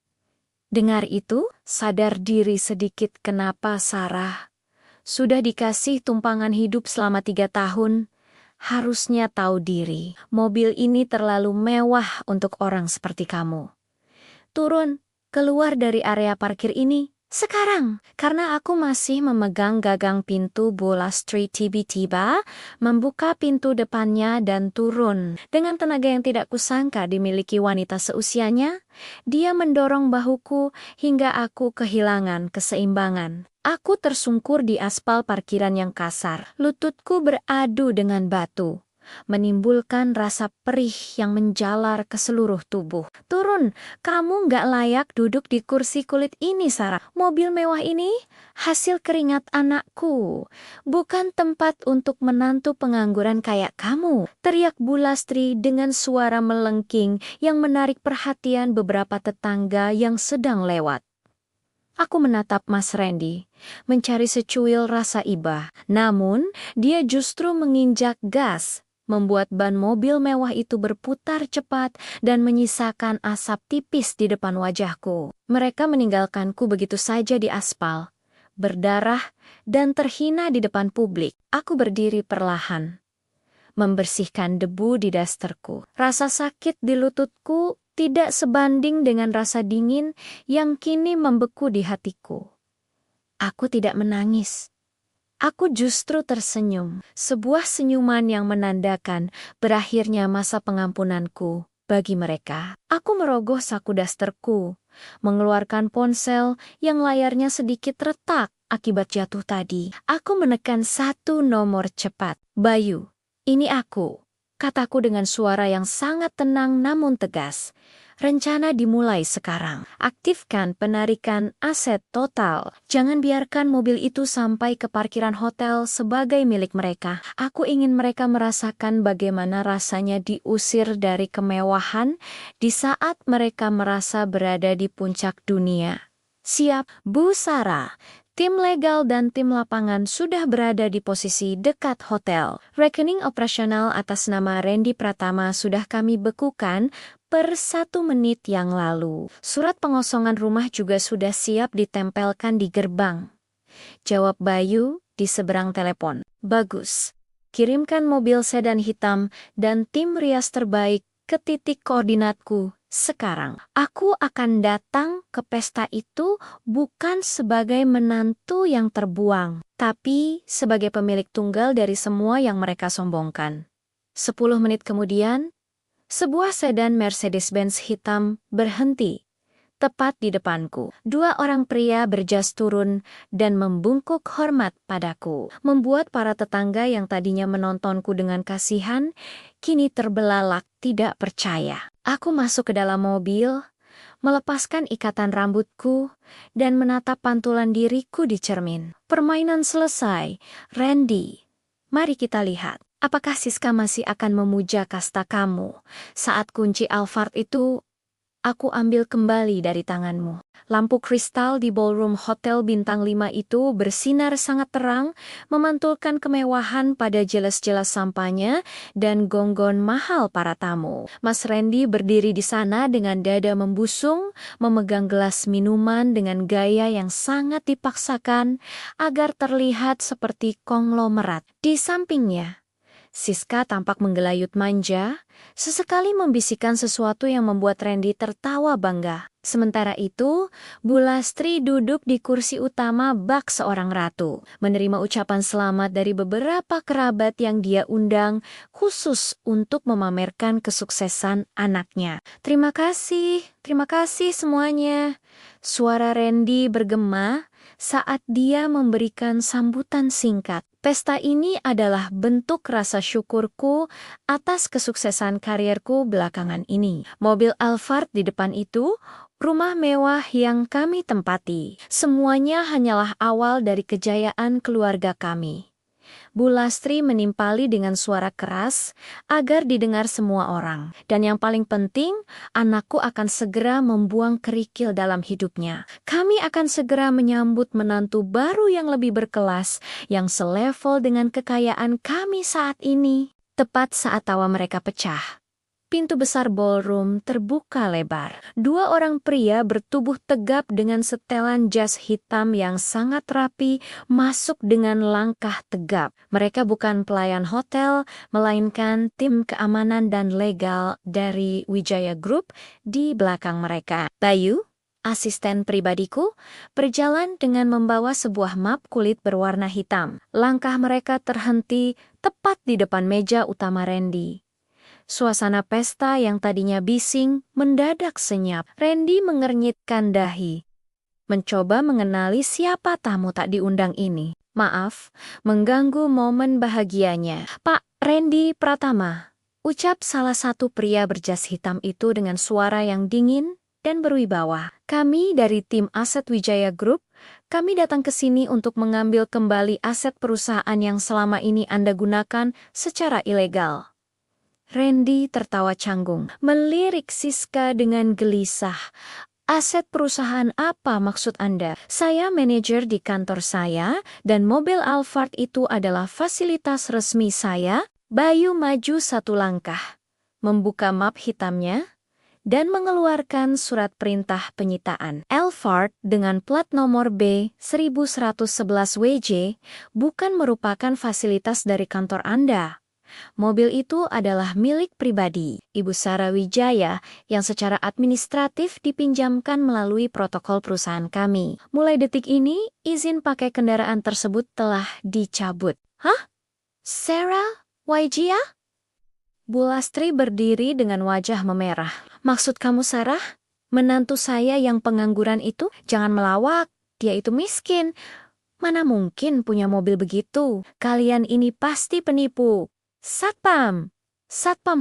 Dengar itu, sadar diri sedikit kenapa Sarah sudah dikasih tumpangan hidup selama 3 tahun. Harusnya tahu diri, mobil ini terlalu mewah untuk orang seperti kamu. Turun, keluar dari area parkir ini, sekarang. Karena aku masih memegang gagang pintu, Bu Lastri tiba-tiba membuka pintu depannya dan turun. Dengan tenaga yang tidak kusangka dimiliki wanita seusianya, dia mendorong bahuku hingga aku kehilangan keseimbangan. Aku tersungkur di aspal parkiran yang kasar. Lututku beradu dengan batu, menimbulkan rasa perih yang menjalar ke seluruh tubuh. "Turun, kamu nggak layak duduk di kursi kulit ini, Sarah. Mobil mewah ini hasil keringat anakku, bukan tempat untuk menantu pengangguran kayak kamu," teriak Bu Lastri dengan suara melengking yang menarik perhatian beberapa tetangga yang sedang lewat. Aku menatap Mas Randy, mencari secuil rasa iba. Namun, dia justru menginjak gas, membuat ban mobil mewah itu berputar cepat dan menyisakan asap tipis di depan wajahku. Mereka meninggalkanku begitu saja di aspal, berdarah dan terhina di depan publik. Aku berdiri perlahan, membersihkan debu di dasterku. Rasa sakit di lututku tidak sebanding dengan rasa dingin yang kini membeku di hatiku. Aku tidak menangis. Aku justru tersenyum, sebuah senyuman yang menandakan berakhirnya masa pengampunanku bagi mereka. Aku merogoh saku dasterku, mengeluarkan ponsel yang layarnya sedikit retak akibat jatuh tadi. Aku menekan satu nomor cepat. "Bayu, ini aku," kataku dengan suara yang sangat tenang namun tegas. "Rencana dimulai sekarang. Aktifkan penarikan aset total. Jangan biarkan mobil itu sampai ke parkiran hotel sebagai milik mereka. Aku ingin mereka merasakan bagaimana rasanya diusir dari kemewahan di saat mereka merasa berada di puncak dunia." "Siap, Bu Sarah." Tim legal dan tim lapangan sudah berada di posisi dekat hotel. Rekening operasional atas nama Randy Pratama sudah kami bekukan per 1 menit yang lalu. Surat pengosongan rumah juga sudah siap ditempelkan di gerbang, jawab Bayu di seberang telepon. "Bagus. Kirimkan mobil sedan hitam dan tim rias terbaik ke titik koordinatku sekarang. Aku akan datang ke pesta itu bukan sebagai menantu yang terbuang, tapi sebagai pemilik tunggal dari semua yang mereka sombongkan." 10 menit kemudian, sebuah sedan Mercedes-Benz hitam berhenti tepat di depanku. 2 orang pria berjas turun dan membungkuk hormat padaku, membuat para tetangga yang tadinya menontonku dengan kasihan, kini terbelalak tidak percaya. Aku masuk ke dalam mobil, melepaskan ikatan rambutku, dan menatap pantulan diriku di cermin. "Permainan selesai, Randy. Mari kita lihat, apakah Siska masih akan memuja kasta kamu saat kunci Alphard itu..." Aku ambil kembali dari tanganmu. Lampu kristal di ballroom hotel bintang 5 itu bersinar sangat terang, memantulkan kemewahan pada jelas-jelas sampahnya dan gonggon mahal para tamu. Mas Randy berdiri di sana dengan dada membusung, memegang gelas minuman dengan gaya yang sangat dipaksakan agar terlihat seperti konglomerat. Di sampingnya, Siska tampak menggelayut manja, sesekali membisikkan sesuatu yang membuat Randy tertawa bangga. Sementara itu, Bu Lastri duduk di kursi utama bak seorang ratu, menerima ucapan selamat dari beberapa kerabat yang dia undang khusus untuk memamerkan kesuksesan anaknya. Terima kasih semuanya. Suara Randy bergema saat dia memberikan sambutan singkat. Pesta ini adalah bentuk rasa syukurku atas kesuksesan karierku belakangan ini. Mobil Alphard di depan itu, rumah mewah yang kami tempati, semuanya hanyalah awal dari kejayaan keluarga kami. Bu Lastri menimpali dengan suara keras agar didengar semua orang. Dan yang paling penting, anakku akan segera membuang kerikil dalam hidupnya. Kami akan segera menyambut menantu baru yang lebih berkelas, yang selevel dengan kekayaan kami saat ini. Tepat saat tawa mereka pecah, pintu besar ballroom terbuka lebar. Dua orang pria bertubuh tegap dengan setelan jas hitam yang sangat rapi masuk dengan langkah tegap. Mereka bukan pelayan hotel, melainkan tim keamanan dan legal dari Wijaya Group di belakang mereka. Bayu, asisten pribadiku, berjalan dengan membawa sebuah map kulit berwarna hitam. Langkah mereka terhenti tepat di depan meja utama Randy. Suasana pesta yang tadinya bising mendadak senyap. Randy mengernyitkan dahi, mencoba mengenali siapa tamu tak diundang ini. Maaf, mengganggu momen bahagianya. Pak Randy Pratama, ucap salah satu pria berjas hitam itu dengan suara yang dingin dan berwibawa. Kami dari tim aset Wijaya Group, kami datang ke sini untuk mengambil kembali aset perusahaan yang selama ini Anda gunakan secara ilegal. Randy tertawa canggung, melirik Siska dengan gelisah. Aset perusahaan apa maksud Anda? Saya manajer di kantor saya, dan mobil Alphard itu adalah fasilitas resmi saya. Bayu maju satu langkah, membuka map hitamnya, dan mengeluarkan surat perintah penyitaan. Alphard dengan plat nomor B1111WJ bukan merupakan fasilitas dari kantor Anda. Mobil itu adalah milik pribadi Ibu Sarah Wijaya yang secara administratif dipinjamkan melalui protokol perusahaan kami. Mulai detik ini, izin pakai kendaraan tersebut telah dicabut. Hah? Sarah Wijaya? Bu Lastri berdiri dengan wajah memerah. Maksud kamu Sarah? Menantu saya yang pengangguran itu? Jangan melawak, dia itu miskin. Mana mungkin punya mobil begitu? Kalian ini pasti penipu. Satpam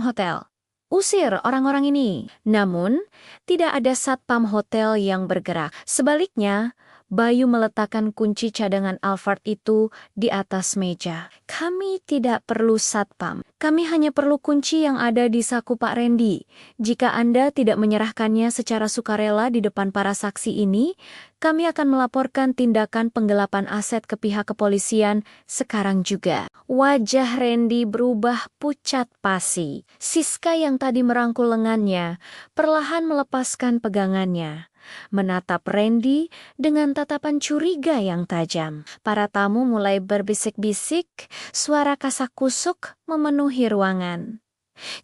hotel, usir orang-orang ini. Namun, tidak ada satpam hotel yang bergerak. Sebaliknya, Bayu meletakkan kunci cadangan Alphard itu di atas meja. Kami tidak perlu satpam. Kami hanya perlu kunci yang ada di saku Pak Randy. Jika Anda tidak menyerahkannya secara sukarela di depan para saksi ini, kami akan melaporkan tindakan penggelapan aset ke pihak kepolisian sekarang juga. Wajah Randy berubah pucat pasi. Siska yang tadi merangkul lengannya perlahan melepaskan pegangannya, menatap Randy dengan tatapan curiga yang tajam. Para tamu mulai berbisik-bisik, suara kasak-kusuk memenuhi ruangan.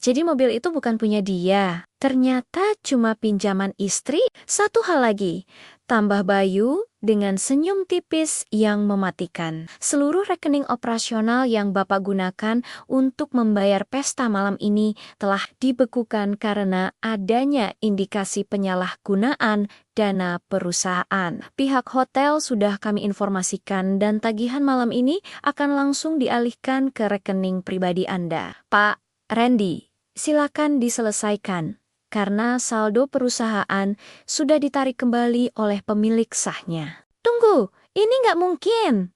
Jadi mobil itu bukan punya dia. Ternyata cuma pinjaman istri. Satu hal lagi, tambah Bayu dengan senyum tipis yang mematikan. Seluruh rekening operasional yang Bapak gunakan untuk membayar pesta malam ini telah dibekukan karena adanya indikasi penyalahgunaan dana perusahaan. Pihak hotel sudah kami informasikan dan tagihan malam ini akan langsung dialihkan ke rekening pribadi Anda. Pak Randy, silakan diselesaikan. Karena saldo perusahaan sudah ditarik kembali oleh pemilik sahnya. Tunggu, ini nggak mungkin.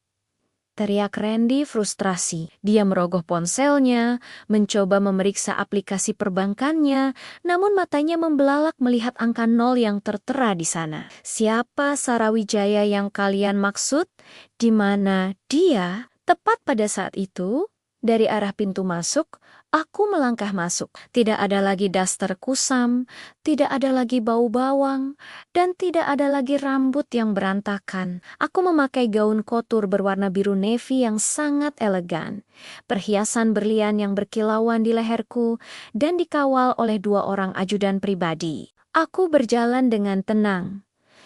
teriak Randy frustrasi. Dia merogoh ponselnya, mencoba memeriksa aplikasi perbankannya, namun matanya membelalak melihat angka 0 yang tertera di sana. Siapa Sarawijaya yang kalian maksud? Di mana dia? Tepat pada saat itu, dari arah pintu masuk, aku melangkah masuk. Tidak ada lagi daster kusam, tidak ada lagi bau bawang, dan tidak ada lagi rambut yang berantakan. Aku memakai gaun kotur berwarna biru navy yang sangat elegan. Perhiasan berlian yang berkilauan di leherku, dan dikawal oleh 2 orang ajudan pribadi. Aku berjalan dengan tenang.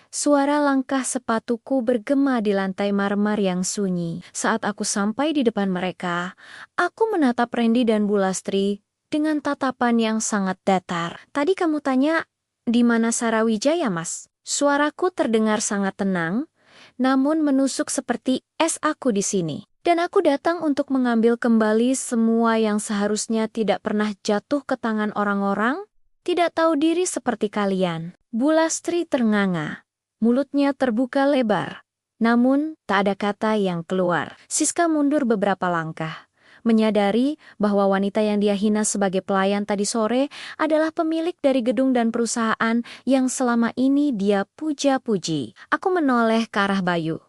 Suara langkah sepatuku bergema di lantai marmer yang sunyi. Saat aku sampai di depan mereka, aku menatap Randy dan Bulastri dengan tatapan yang sangat datar. Tadi kamu tanya, di mana Sarawijaya, Mas? Suaraku terdengar sangat tenang, namun menusuk seperti es aku di sini. Dan aku datang untuk mengambil kembali semua yang seharusnya tidak pernah jatuh ke tangan orang-orang, tidak tahu diri seperti kalian. Bulastri ternganga. Mulutnya terbuka lebar, namun tak ada kata yang keluar. Siska mundur beberapa langkah, menyadari bahwa wanita yang dia hina sebagai pelayan tadi sore adalah pemilik dari gedung dan perusahaan yang selama ini dia puja-puji. Aku menoleh ke arah Bayu.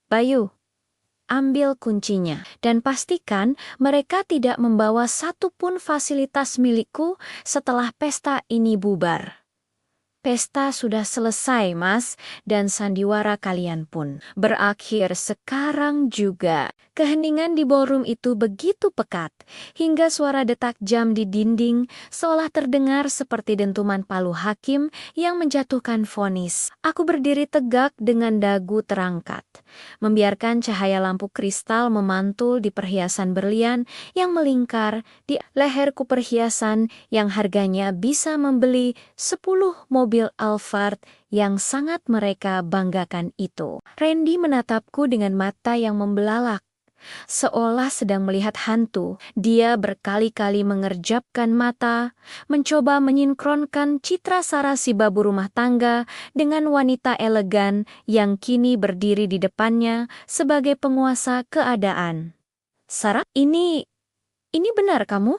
Bayu, ambil kuncinya dan pastikan mereka tidak membawa satupun fasilitas milikku setelah pesta ini bubar. Pesta sudah selesai, Mas, dan sandiwara kalian pun berakhir sekarang juga. Keheningan di ballroom itu begitu pekat, hingga suara detak jam di dinding seolah terdengar seperti dentuman palu hakim yang menjatuhkan vonis. Aku berdiri tegak dengan dagu terangkat, membiarkan cahaya lampu kristal memantul di perhiasan berlian yang melingkar di leherku, perhiasan yang harganya bisa membeli 10 mobil Alphard yang sangat mereka banggakan itu. Randy menatapku dengan mata yang membelalak, seolah sedang melihat hantu. Dia berkali-kali mengerjapkan mata, mencoba menyinkronkan citra Sarah si babu rumah tangga dengan wanita elegan yang kini berdiri di depannya sebagai penguasa keadaan. Sarah, ini benar kamu?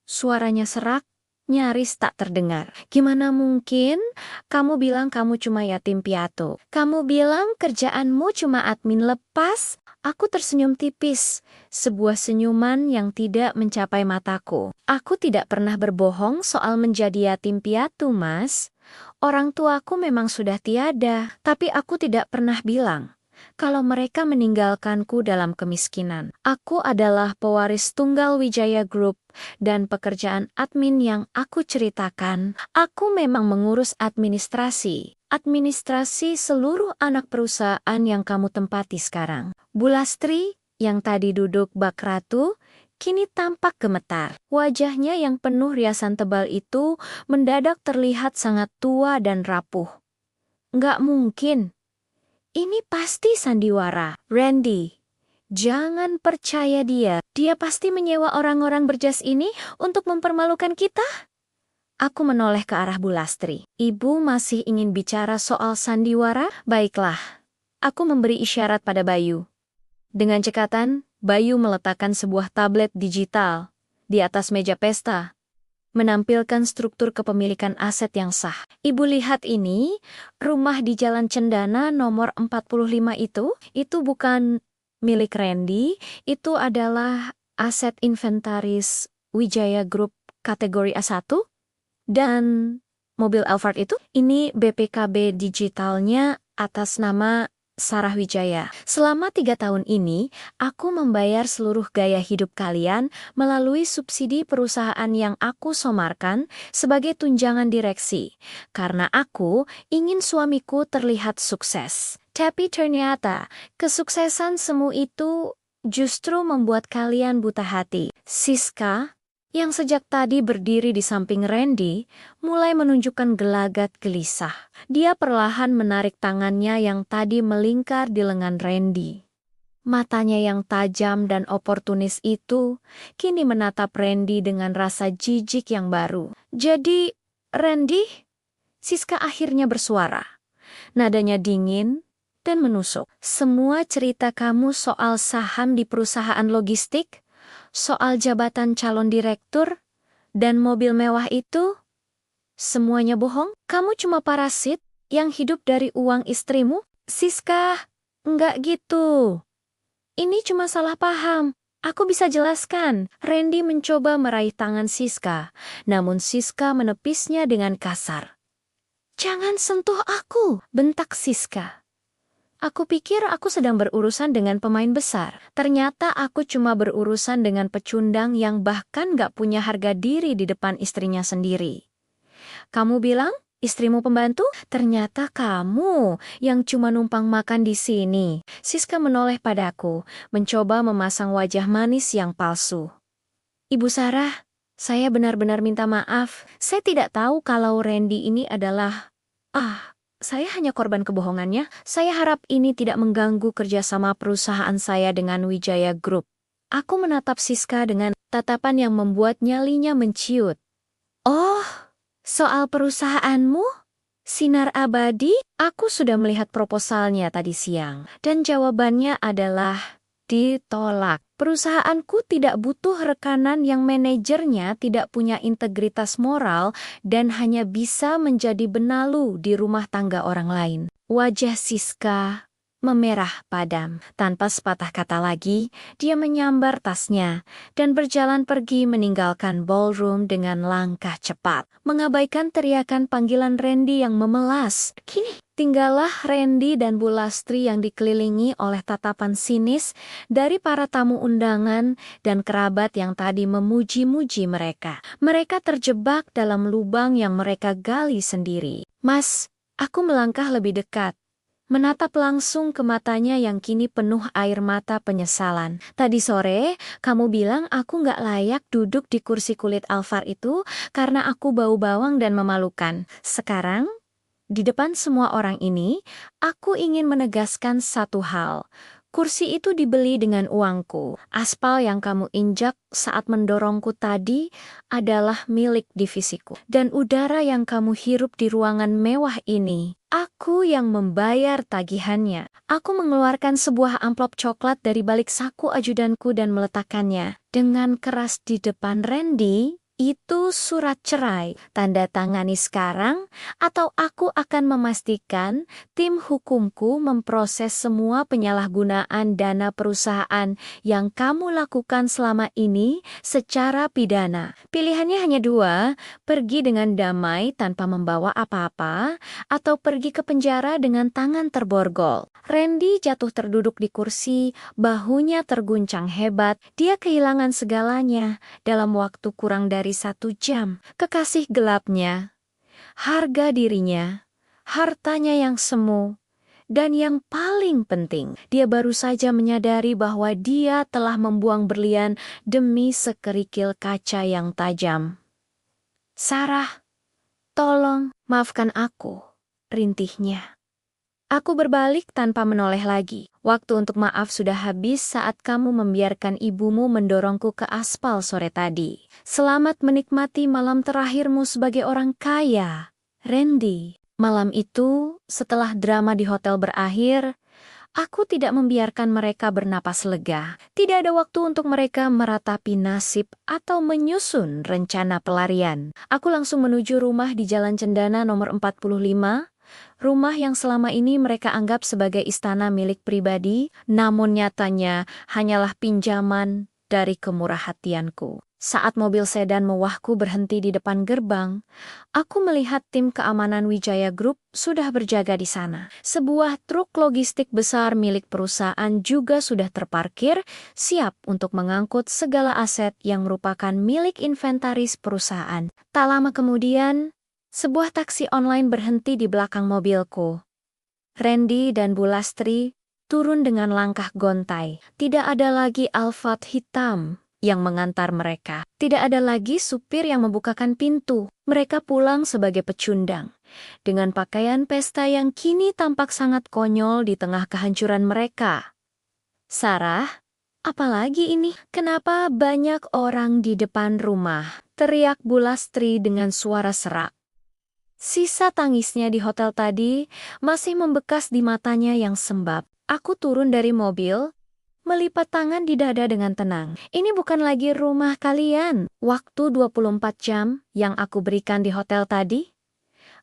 Suaranya serak, nyaris tak terdengar. Gimana mungkin? Kamu bilang kamu cuma yatim piatu. Kamu bilang kerjaanmu cuma admin lepas. Aku tersenyum tipis, sebuah senyuman yang tidak mencapai mataku. Aku tidak pernah berbohong soal menjadi yatim piatu, Mas. Orang tuaku memang sudah tiada, tapi aku tidak pernah bilang kalau mereka meninggalkanku dalam kemiskinan. Aku adalah pewaris tunggal Wijaya Group, dan pekerjaan admin yang aku ceritakan, aku memang mengurus administrasi. Administrasi seluruh anak perusahaan yang kamu tempati sekarang. Bulastri, yang tadi duduk bak ratu, kini tampak gemetar. Wajahnya yang penuh riasan tebal itu mendadak terlihat sangat tua dan rapuh. Nggak mungkin. Ini pasti sandiwara. Randy, jangan percaya dia. Dia pasti menyewa orang-orang berjas ini untuk mempermalukan kita. Aku menoleh ke arah Bulastri. Ibu masih ingin bicara soal sandiwara? Baiklah. Aku memberi isyarat pada Bayu. Dengan cekatan, Bayu meletakkan sebuah tablet digital di atas meja pesta, menampilkan struktur kepemilikan aset yang sah. Ibu lihat ini, rumah di Jalan Cendana nomor 45 itu bukan milik Randy, itu adalah aset inventaris Wijaya Group kategori A1. Dan mobil Alphard itu, ini BPKB digitalnya atas nama Sarah Wijaya. Selama 3 tahun ini, aku membayar seluruh gaya hidup kalian melalui subsidi perusahaan yang aku somarkan sebagai tunjangan direksi. Karena aku ingin suamiku terlihat sukses. Tapi ternyata, kesuksesan semu itu justru membuat kalian buta hati. Siska, yang sejak tadi berdiri di samping Randy, mulai menunjukkan gelagat gelisah. Dia perlahan menarik tangannya yang tadi melingkar di lengan Randy. Matanya yang tajam dan oportunis itu kini menatap Randy dengan rasa jijik yang baru. Jadi, Randy? Siska akhirnya bersuara. Nadanya dingin, dan menusuk. Semua cerita kamu soal saham di perusahaan logistik, soal jabatan calon direktur, dan mobil mewah itu, semuanya bohong? Kamu cuma parasit yang hidup dari uang istrimu? Siska, enggak gitu. Ini cuma salah paham. Aku bisa jelaskan. Randy mencoba meraih tangan Siska, namun Siska menepisnya dengan kasar. Jangan sentuh aku, bentak Siska. Aku pikir aku sedang berurusan dengan pemain besar. Ternyata aku cuma berurusan dengan pecundang yang bahkan gak punya harga diri di depan istrinya sendiri. Kamu bilang istrimu pembantu? Ternyata kamu yang cuma numpang makan di sini. Siska menoleh padaku, mencoba memasang wajah manis yang palsu. Ibu Sarah, saya benar-benar minta maaf. Saya tidak tahu kalau Randy ini adalah... saya hanya korban kebohongannya. Saya harap ini tidak mengganggu kerjasama perusahaan saya dengan Wijaya Group. Aku menatap Siska dengan tatapan yang membuat nyalinya menciut. Oh, soal perusahaanmu? Sinar Abadi? Aku sudah melihat proposalnya tadi siang, dan jawabannya adalah ditolak. Perusahaanku tidak butuh rekanan yang manajernya tidak punya integritas moral dan hanya bisa menjadi benalu di rumah tangga orang lain. Wajah Siska memerah padam. Tanpa sepatah kata lagi, dia menyambar tasnya dan berjalan pergi meninggalkan ballroom dengan langkah cepat, mengabaikan teriakan panggilan Randy yang memelas. Kini, tinggallah Randy dan Bu Lastri yang dikelilingi oleh tatapan sinis dari para tamu undangan dan kerabat yang tadi memuji-muji mereka. Mereka terjebak dalam lubang yang mereka gali sendiri. Mas, aku melangkah lebih dekat, menatap langsung ke matanya yang kini penuh air mata penyesalan. Tadi sore, kamu bilang aku nggak layak duduk di kursi kulit Alphard itu karena aku bau bawang dan memalukan. Sekarang, di depan semua orang ini, aku ingin menegaskan satu hal. Kursi itu dibeli dengan uangku. Aspal yang kamu injak saat mendorongku tadi adalah milik divisiku. Dan udara yang kamu hirup di ruangan mewah ini, aku yang membayar tagihannya. Aku mengeluarkan sebuah amplop coklat dari balik saku ajudanku dan meletakkannya dengan keras di depan Randy. Itu surat cerai, tanda tangani sekarang, atau aku akan memastikan tim hukumku memproses semua penyalahgunaan dana perusahaan yang kamu lakukan selama ini secara pidana. Pilihannya hanya dua, pergi dengan damai tanpa membawa apa-apa, atau pergi ke penjara dengan tangan terborgol. Randy jatuh terduduk di kursi, bahunya terguncang hebat, dia kehilangan segalanya dalam waktu kurang dari 1 jam. Kekasih gelapnya, harga dirinya, hartanya yang semu, dan yang paling penting, dia baru saja menyadari bahwa dia telah membuang berlian demi sekerikil kaca yang tajam. Sarah, tolong maafkan aku, rintihnya. Aku berbalik tanpa menoleh lagi. Waktu untuk maaf sudah habis saat kamu membiarkan ibumu mendorongku ke aspal sore tadi. Selamat menikmati malam terakhirmu sebagai orang kaya, Randy. Malam itu, setelah drama di hotel berakhir, aku tidak membiarkan mereka bernapas lega. Tidak ada waktu untuk mereka meratapi nasib atau menyusun rencana pelarian. Aku langsung menuju rumah di Jalan Cendana nomor 45, rumah yang selama ini mereka anggap sebagai istana milik pribadi, namun nyatanya hanyalah pinjaman dari kemurahhatianku. Saat mobil sedan mewahku berhenti di depan gerbang, aku melihat tim keamanan Wijaya Group sudah berjaga di sana. Sebuah truk logistik besar milik perusahaan juga sudah terparkir, siap untuk mengangkut segala aset yang merupakan milik inventaris perusahaan. Tak lama kemudian, sebuah taksi online berhenti di belakang mobilku. Randy dan Bu Lastri turun dengan langkah gontai. Tidak ada lagi Alphard hitam yang mengantar mereka. Tidak ada lagi supir yang membukakan pintu. Mereka pulang sebagai pecundang, dengan pakaian pesta yang kini tampak sangat konyol di tengah kehancuran mereka. Sarah, apalagi ini? Kenapa banyak orang di depan rumah? Teriak Bu Lastri dengan suara serak. Sisa tangisnya di hotel tadi masih membekas di matanya yang sembab. Aku turun dari mobil, melipat tangan di dada dengan tenang. Ini bukan lagi rumah kalian. Waktu 24 jam yang aku berikan di hotel tadi,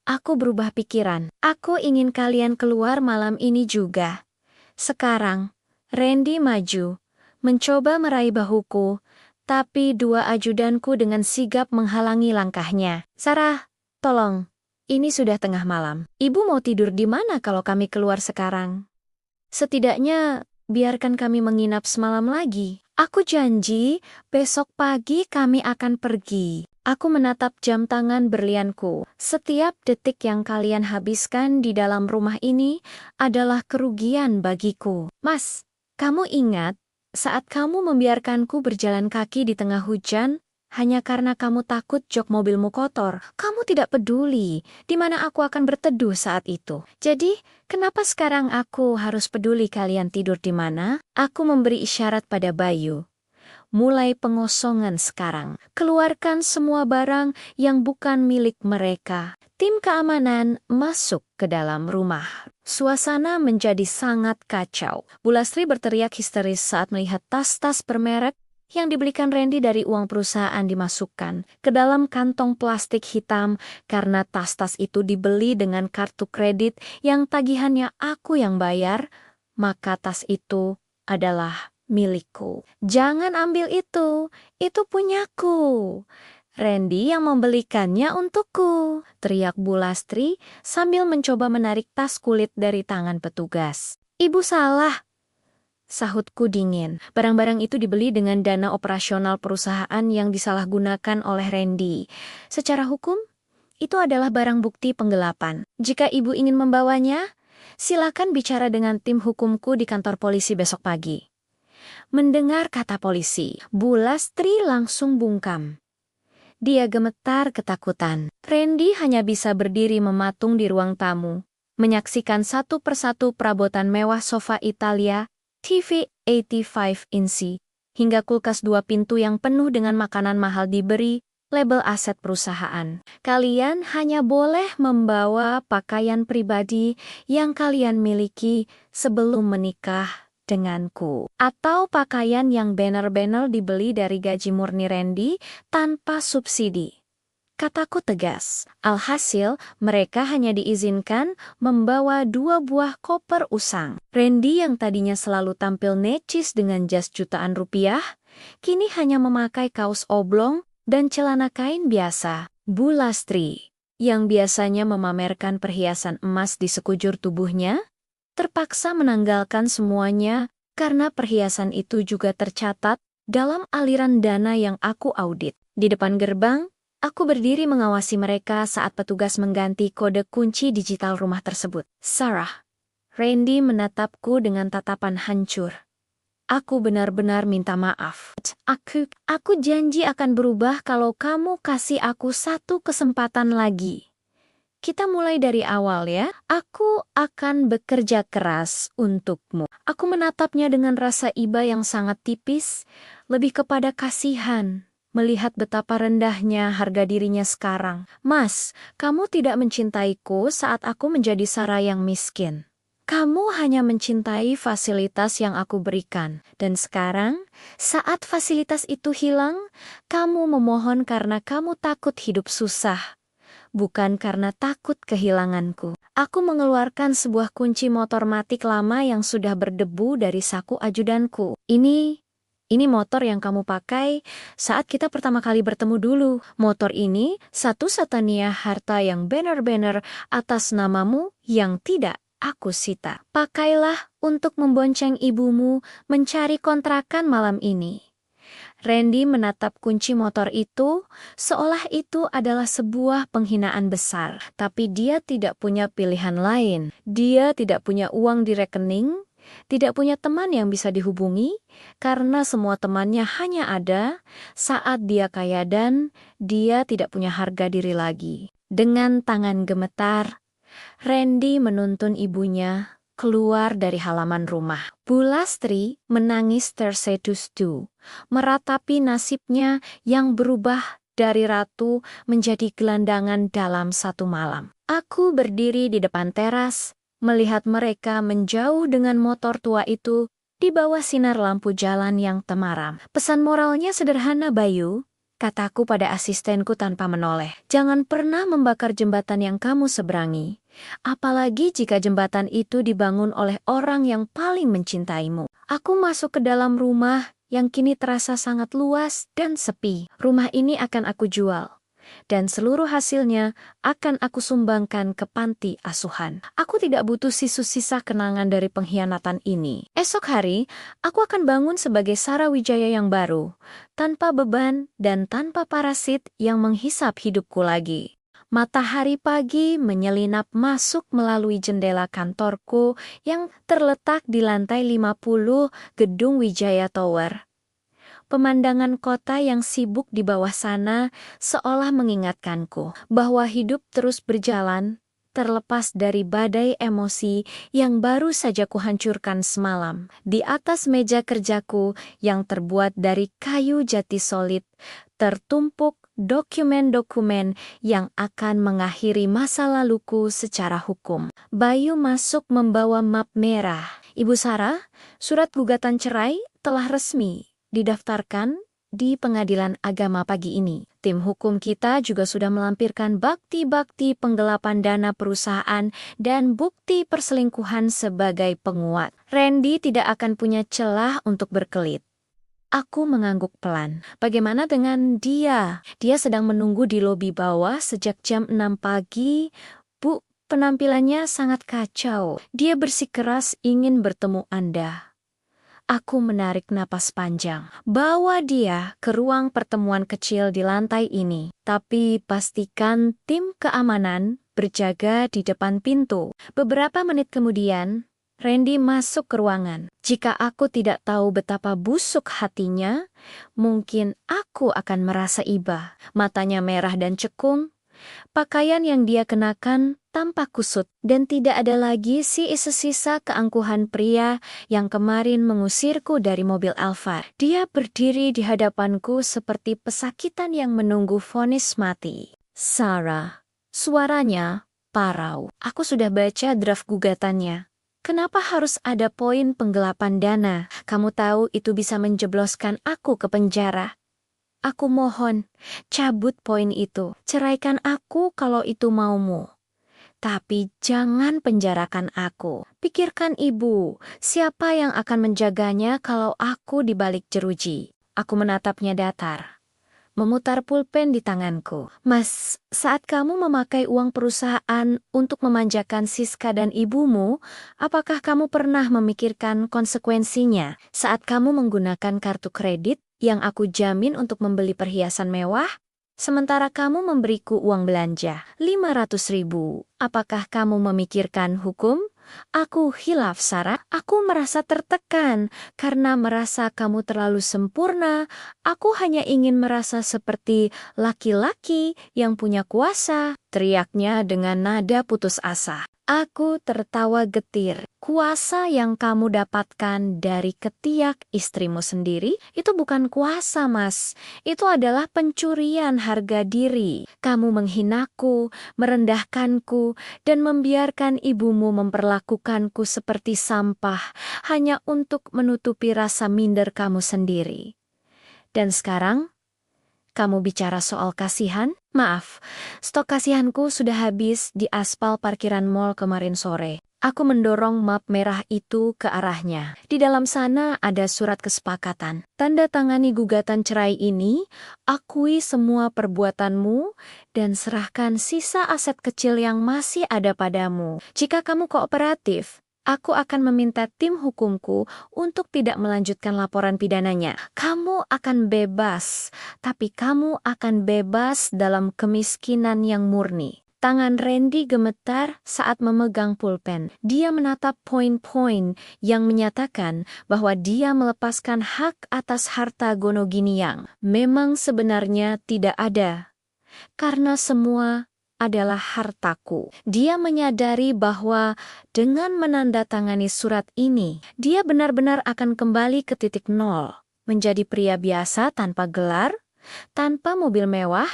aku berubah pikiran. Aku ingin kalian keluar malam ini juga. Sekarang, Randy maju, mencoba meraih bahuku, tapi dua ajudanku dengan sigap menghalangi langkahnya. Sarah, tolong. Ini sudah tengah malam. Ibu mau tidur di mana kalau kami keluar sekarang? Setidaknya, biarkan kami menginap semalam lagi. Aku janji, besok pagi kami akan pergi. Aku menatap jam tangan berlianku. Setiap detik yang kalian habiskan di dalam rumah ini adalah kerugian bagiku. Mas, kamu ingat saat kamu membiarkanku berjalan kaki di tengah hujan hanya karena kamu takut jok mobilmu kotor? Kamu tidak peduli di mana aku akan berteduh saat itu. Jadi, kenapa sekarang aku harus peduli kalian tidur di mana? Aku memberi isyarat pada Bayu. Mulai pengosongan sekarang. Keluarkan semua barang yang bukan milik mereka. Tim keamanan masuk ke dalam rumah. Suasana menjadi sangat kacau. Bu Lastri berteriak histeris saat melihat tas-tas bermerek yang dibelikan Randy dari uang perusahaan dimasukkan ke dalam kantong plastik hitam karena tas-tas itu dibeli dengan kartu kredit yang tagihannya aku yang bayar, maka tas itu adalah milikku. Jangan ambil itu punyaku. Randy yang membelikannya untukku, teriak Bu Lastri sambil mencoba menarik tas kulit dari tangan petugas. Ibu salah, sahutku dingin. Barang-barang itu dibeli dengan dana operasional perusahaan yang disalahgunakan oleh Randy. Secara hukum, itu adalah barang bukti penggelapan. Jika ibu ingin membawanya, silakan bicara dengan tim hukumku di kantor polisi besok pagi. Mendengar kata polisi, Bu Lastri langsung bungkam. Dia gemetar ketakutan. Randy hanya bisa berdiri mematung di ruang tamu, menyaksikan satu persatu perabotan mewah sofa Italia, TV 85 inci, hingga kulkas 2 pintu yang penuh dengan makanan mahal diberi label aset perusahaan. Kalian hanya boleh membawa pakaian pribadi yang kalian miliki sebelum menikah denganku. Atau pakaian yang benar-benar dibeli dari gaji murni Randy tanpa subsidi. Kataku tegas. Alhasil, mereka hanya diizinkan membawa 2 buah koper usang. Randy yang tadinya selalu tampil necis dengan jas jutaan rupiah, kini hanya memakai kaos oblong dan celana kain biasa. Bu Lastri, yang biasanya memamerkan perhiasan emas di sekujur tubuhnya, terpaksa menanggalkan semuanya karena perhiasan itu juga tercatat dalam aliran dana yang aku audit. Di depan gerbang, aku berdiri mengawasi mereka saat petugas mengganti kode kunci digital rumah tersebut. Sarah, Randy menatapku dengan tatapan hancur. Aku benar-benar minta maaf. Aku janji akan berubah kalau kamu kasih aku satu kesempatan lagi. Kita mulai dari awal ya. Aku akan bekerja keras untukmu. Aku menatapnya dengan rasa iba yang sangat tipis, lebih kepada kasihan, melihat betapa rendahnya harga dirinya sekarang. Mas, kamu tidak mencintaiku saat aku menjadi Sarah yang miskin. Kamu hanya mencintai fasilitas yang aku berikan. Dan sekarang, saat fasilitas itu hilang, kamu memohon karena kamu takut hidup susah. Bukan karena takut kehilanganku. Aku mengeluarkan sebuah kunci motor matik lama yang sudah berdebu dari saku ajudanku. Ini motor yang kamu pakai saat kita pertama kali bertemu dulu. Motor ini satu-satunya harta yang benar-benar atas namamu yang tidak aku sita. Pakailah untuk membonceng ibumu mencari kontrakan malam ini. Randy menatap kunci motor itu, seolah itu adalah sebuah penghinaan besar. Tapi dia tidak punya pilihan lain. Dia tidak punya uang di rekening, tidak punya teman yang bisa dihubungi, karena semua temannya hanya ada saat dia kaya dan dia tidak punya harga diri lagi. Dengan tangan gemetar, Randy menuntun ibunya keluar dari halaman rumah. Bu Lastri menangis terseduh-seduh, meratapi nasibnya yang berubah dari ratu menjadi gelandangan dalam satu malam. Aku berdiri di depan teras, melihat mereka menjauh dengan motor tua itu di bawah sinar lampu jalan yang temaram. Pesan moralnya sederhana, Bayu, kataku pada asistenku tanpa menoleh. Jangan pernah membakar jembatan yang kamu seberangi. Apalagi jika jembatan itu dibangun oleh orang yang paling mencintaimu. Aku masuk ke dalam rumah yang kini terasa sangat luas dan sepi. Rumah ini akan aku jual, dan seluruh hasilnya akan aku sumbangkan ke panti asuhan. Aku tidak butuh sisa kenangan dari pengkhianatan ini. Esok hari, aku akan bangun sebagai Sarah Wijaya yang baru, tanpa beban dan tanpa parasit yang menghisap hidupku lagi. Matahari pagi menyelinap masuk melalui jendela kantorku yang terletak di lantai 50 gedung Wijaya Tower. Pemandangan kota yang sibuk di bawah sana seolah mengingatkanku bahwa hidup terus berjalan, terlepas dari badai emosi yang baru saja kuhancurkan semalam. Di atas meja kerjaku yang terbuat dari kayu jati solid, tertumpuk dokumen-dokumen yang akan mengakhiri masa laluku secara hukum. Bayu masuk membawa map merah. Ibu Sarah, surat gugatan cerai telah resmi didaftarkan di pengadilan agama pagi ini. Tim hukum kita juga sudah melampirkan bukti-bukti penggelapan dana perusahaan dan bukti perselingkuhan sebagai penguat. Randy tidak akan punya celah untuk berkelit. Aku mengangguk pelan. Bagaimana dengan dia? Dia sedang menunggu di lobi bawah sejak jam 6 pagi. Bu, penampilannya sangat kacau. Dia bersikeras ingin bertemu Anda. Aku menarik napas panjang. Bawa dia ke ruang pertemuan kecil di lantai ini. Tapi pastikan tim keamanan berjaga di depan pintu. Beberapa menit kemudian, Randy masuk ke ruangan. Jika aku tidak tahu betapa busuk hatinya, mungkin aku akan merasa iba. Matanya merah dan cekung. Pakaian yang dia kenakan tampak kusut, dan tidak ada lagi sisa keangkuhan pria yang kemarin mengusirku dari mobil Alphard. Dia berdiri di hadapanku seperti pesakitan yang menunggu vonis mati. Sarah, suaranya parau. Aku sudah baca draft gugatannya. Kenapa harus ada poin penggelapan dana? Kamu tahu itu bisa menjebloskan aku ke penjara. Aku mohon, cabut poin itu. Ceraikan aku kalau itu maumu. Tapi jangan penjarakan aku. Pikirkan ibu, siapa yang akan menjaganya kalau aku dibalik jeruji? Aku menatapnya datar, memutar pulpen di tanganku. Mas, saat kamu memakai uang perusahaan untuk memanjakan Siska dan ibumu, apakah kamu pernah memikirkan konsekuensinya saat kamu menggunakan kartu kredit yang aku jamin untuk membeli perhiasan mewah? Sementara kamu memberiku uang belanja 500.000, apakah kamu memikirkan hukum? Aku hilaf, Sarah. Aku merasa tertekan karena merasa kamu terlalu sempurna. Aku hanya ingin merasa seperti laki-laki yang punya kuasa, teriaknya dengan nada putus asa. Aku tertawa getir. Kuasa yang kamu dapatkan dari ketiak istrimu sendiri, itu bukan kuasa, Mas. Itu adalah pencurian harga diri. Kamu menghinaku, merendahkanku, dan membiarkan ibumu memperlakukanku seperti sampah hanya untuk menutupi rasa minder kamu sendiri. Dan sekarang, kamu bicara soal kasihan? Maaf, stok kasihanku sudah habis di aspal parkiran mall kemarin sore. Aku mendorong map merah itu ke arahnya. Di dalam sana ada surat kesepakatan. Tanda tangani gugatan cerai ini, akui semua perbuatanmu, dan serahkan sisa aset kecil yang masih ada padamu. Jika kamu kooperatif, aku akan meminta tim hukumku untuk tidak melanjutkan laporan pidananya. Kamu akan bebas, tapi kamu akan bebas dalam kemiskinan yang murni. Tangan Randy gemetar saat memegang pulpen. Dia menatap poin-poin yang menyatakan bahwa dia melepaskan hak atas harta Gonogini yang memang sebenarnya tidak ada. Karena semua adalah hartaku. Dia menyadari bahwa dengan menandatangani surat ini, dia benar-benar akan kembali ke titik nol, menjadi pria biasa tanpa gelar, tanpa mobil mewah,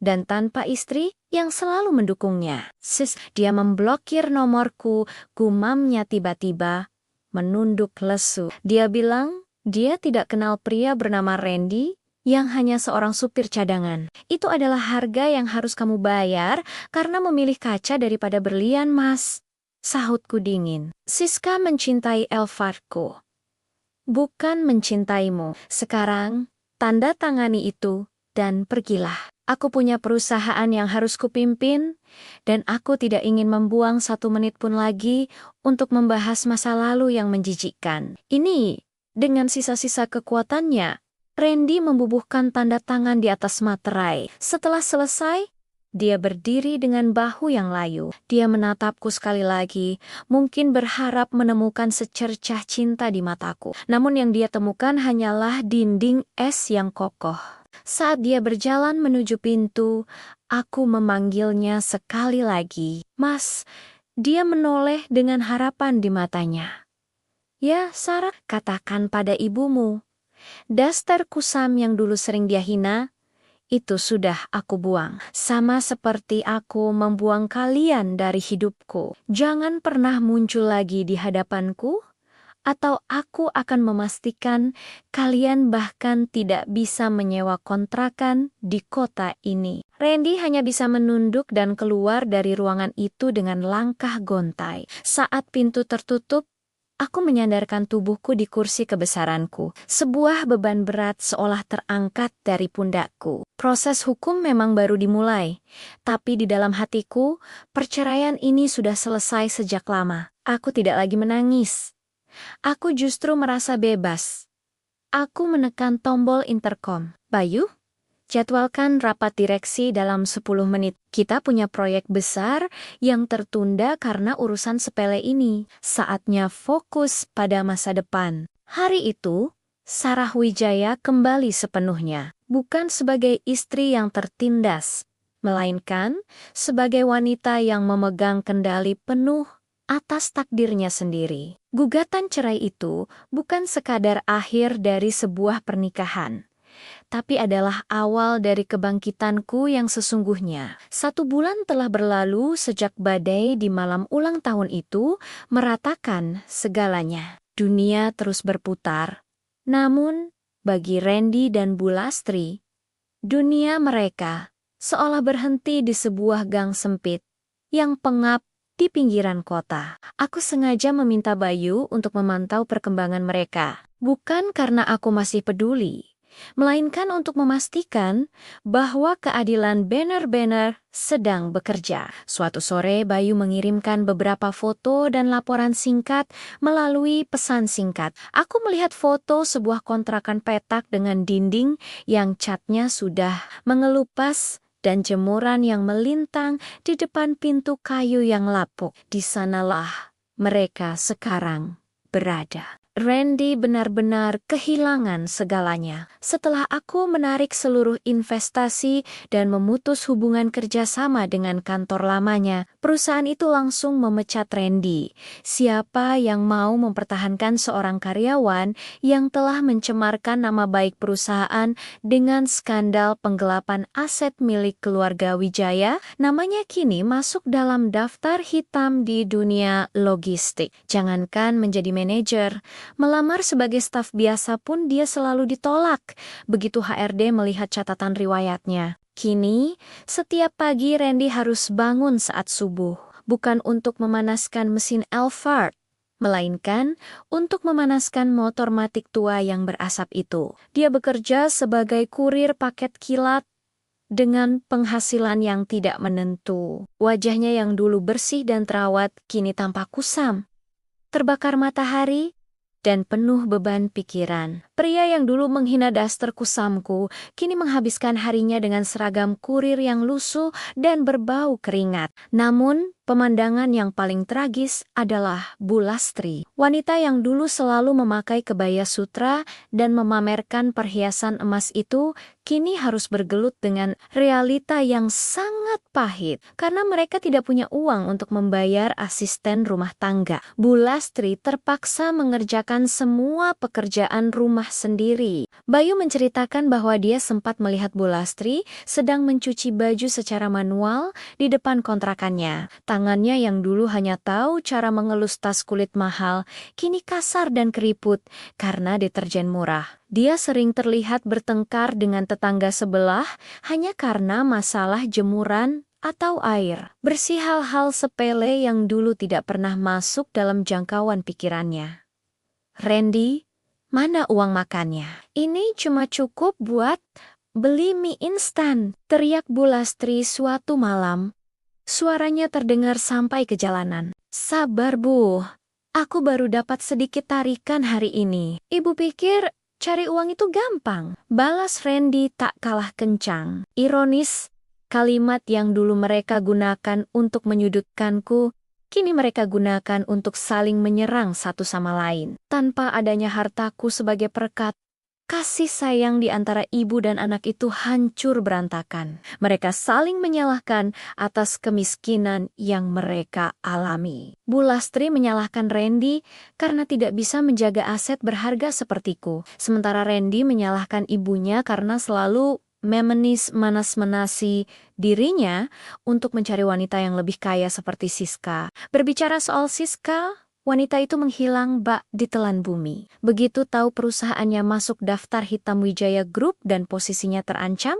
dan tanpa istri yang selalu mendukungnya. Sis, dia memblokir nomorku, gumamnya tiba-tiba, menunduk lesu. Dia bilang, dia tidak kenal pria bernama Randy yang hanya seorang supir cadangan. Itu adalah harga yang harus kamu bayar karena memilih kaca daripada berlian, Mas. Sahutku dingin. Siska mencintai Elfardku, bukan mencintaimu. Sekarang, tanda tangani itu dan pergilah. Aku punya perusahaan yang harus kupimpin, dan aku tidak ingin membuang 1 menit pun lagi untuk membahas masa lalu yang menjijikkan. Ini, dengan sisa-sisa kekuatannya, Randy membubuhkan tanda tangan di atas materai. Setelah selesai, dia berdiri dengan bahu yang layu. Dia menatapku sekali lagi, mungkin berharap menemukan secercah cinta di mataku. Namun yang dia temukan hanyalah dinding es yang kokoh. Saat dia berjalan menuju pintu, aku memanggilnya sekali lagi. Mas, dia menoleh dengan harapan di matanya. Ya, Sarah, katakan pada ibumu. Daster kusam yang dulu sering dia hina, itu sudah aku buang. Sama seperti aku membuang kalian dari hidupku. Jangan pernah muncul lagi di hadapanku, atau aku akan memastikan kalian bahkan tidak bisa menyewa kontrakan di kota ini. Randy hanya bisa menunduk dan keluar dari ruangan itu dengan langkah gontai. Saat pintu tertutup, aku menyandarkan tubuhku di kursi kebesaranku. Sebuah beban berat seolah terangkat dari pundakku. Proses hukum memang baru dimulai, tapi di dalam hatiku, perceraian ini sudah selesai sejak lama. Aku tidak lagi menangis. Aku justru merasa bebas. Aku menekan tombol intercom. Bayu, jadwalkan rapat direksi dalam 10 menit. Kita punya proyek besar yang tertunda karena urusan sepele ini. Saatnya fokus pada masa depan. Hari itu, Sarah Wijaya kembali sepenuhnya. Bukan sebagai istri yang tertindas, melainkan sebagai wanita yang memegang kendali penuh atas takdirnya sendiri. Gugatan cerai itu bukan sekadar akhir dari sebuah pernikahan, tapi adalah awal dari kebangkitanku yang sesungguhnya. 1 bulan telah berlalu sejak badai di malam ulang tahun itu meratakan segalanya. Dunia terus berputar. Namun, bagi Randy dan Bulastri, dunia mereka seolah berhenti di sebuah gang sempit yang pengap di pinggiran kota. Aku sengaja meminta Bayu untuk memantau perkembangan mereka. Bukan karena aku masih peduli, melainkan untuk memastikan bahwa keadilan benar-benar sedang bekerja. Suatu sore, Bayu mengirimkan beberapa foto dan laporan singkat melalui pesan singkat. Aku melihat foto sebuah kontrakan petak dengan dinding yang catnya sudah mengelupas dan jemuran yang melintang di depan pintu kayu yang lapuk. Di sanalah mereka sekarang berada. Randy benar-benar kehilangan segalanya. Setelah aku menarik seluruh investasi dan memutus hubungan kerjasama dengan kantor lamanya, perusahaan itu langsung memecat Randy. Siapa yang mau mempertahankan seorang karyawan yang telah mencemarkan nama baik perusahaan dengan skandal penggelapan aset milik keluarga Wijaya? Namanya kini masuk dalam daftar hitam di dunia logistik. Jangankan menjadi manajer, melamar sebagai staf biasa pun dia selalu ditolak, begitu HRD melihat catatan riwayatnya. Kini, setiap pagi Randy harus bangun saat subuh, bukan untuk memanaskan mesin Elfard, melainkan untuk memanaskan motor matic tua yang berasap itu. Dia bekerja sebagai kurir paket kilat dengan penghasilan yang tidak menentu. Wajahnya yang dulu bersih dan terawat kini tampak kusam, terbakar matahari, dan penuh beban pikiran. Pria yang dulu menghina daster kusamku, kini menghabiskan harinya dengan seragam kurir yang lusuh dan berbau keringat. Namun, pemandangan yang paling tragis adalah Bulastri. Wanita yang dulu selalu memakai kebaya sutra dan memamerkan perhiasan emas itu, kini harus bergelut dengan realita yang sangat pahit karena mereka tidak punya uang untuk membayar asisten rumah tangga. Bu Lastri terpaksa mengerjakan semua pekerjaan rumah sendiri. Bayu menceritakan bahwa dia sempat melihat Bu Lastri sedang mencuci baju secara manual di depan kontrakannya. Tangannya yang dulu hanya tahu cara mengelus tas kulit mahal, kini kasar dan keriput karena deterjen murah. Dia sering terlihat bertengkar dengan tetangga sebelah hanya karena masalah jemuran atau air. Bersih hal-hal sepele yang dulu tidak pernah masuk dalam jangkauan pikirannya. Randy, mana uang makannya? Ini cuma cukup buat beli mie instan, teriak Bu Lastri suatu malam. Suaranya terdengar sampai ke jalanan. Sabar Bu, aku baru dapat sedikit tarikan hari ini. Ibu pikir cari uang itu gampang, balas Randy tak kalah kencang. Ironis, kalimat yang dulu mereka gunakan untuk menyudutkanku, kini mereka gunakan untuk saling menyerang satu sama lain. Tanpa adanya hartaku sebagai perekat, kasih sayang di antara ibu dan anak itu hancur berantakan. Mereka saling menyalahkan atas kemiskinan yang mereka alami. Bu Lastri menyalahkan Randy karena tidak bisa menjaga aset berharga sepertiku. Sementara Randy menyalahkan ibunya karena selalu manas-manasi dirinya untuk mencari wanita yang lebih kaya seperti Siska. Berbicara soal Siska, wanita itu menghilang bak ditelan bumi. Begitu tahu perusahaannya masuk daftar hitam Wijaya Group dan posisinya terancam,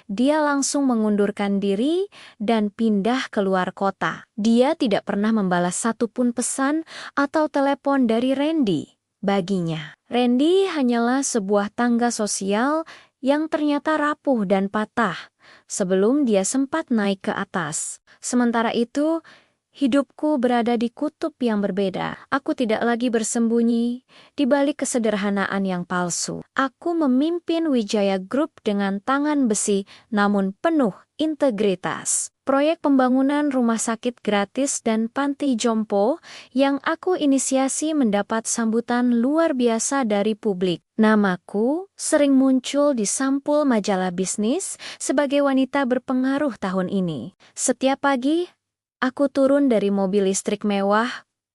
dia langsung mengundurkan diri dan pindah keluar kota. Dia tidak pernah membalas satupun pesan atau telepon dari Randy. Baginya, Randy hanyalah sebuah tangga sosial yang ternyata rapuh dan patah sebelum dia sempat naik ke atas. Sementara itu, hidupku berada di kutub yang berbeda. Aku tidak lagi bersembunyi di balik kesederhanaan yang palsu. Aku memimpin Wijaya Group dengan tangan besi namun penuh integritas. Proyek pembangunan rumah sakit gratis dan panti jompo yang aku inisiasi mendapat sambutan luar biasa dari publik. Namaku sering muncul di sampul majalah bisnis sebagai wanita berpengaruh tahun ini. Setiap pagi, aku turun dari mobil listrik mewah,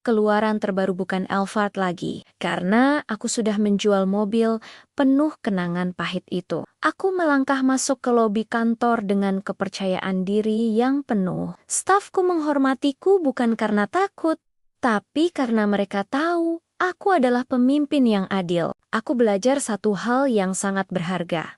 keluaran terbaru bukan Alphard lagi, karena aku sudah menjual mobil penuh kenangan pahit itu. Aku melangkah masuk ke lobi kantor dengan kepercayaan diri yang penuh. Stafku menghormatiku bukan karena takut, tapi karena mereka tahu aku adalah pemimpin yang adil. Aku belajar satu hal yang sangat berharga.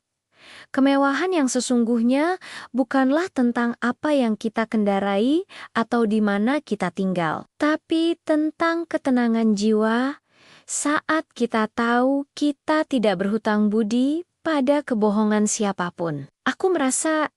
Kemewahan yang sesungguhnya bukanlah tentang apa yang kita kendarai atau di mana kita tinggal, tapi tentang ketenangan jiwa saat kita tahu kita tidak berhutang budi pada kebohongan siapapun. Aku merasa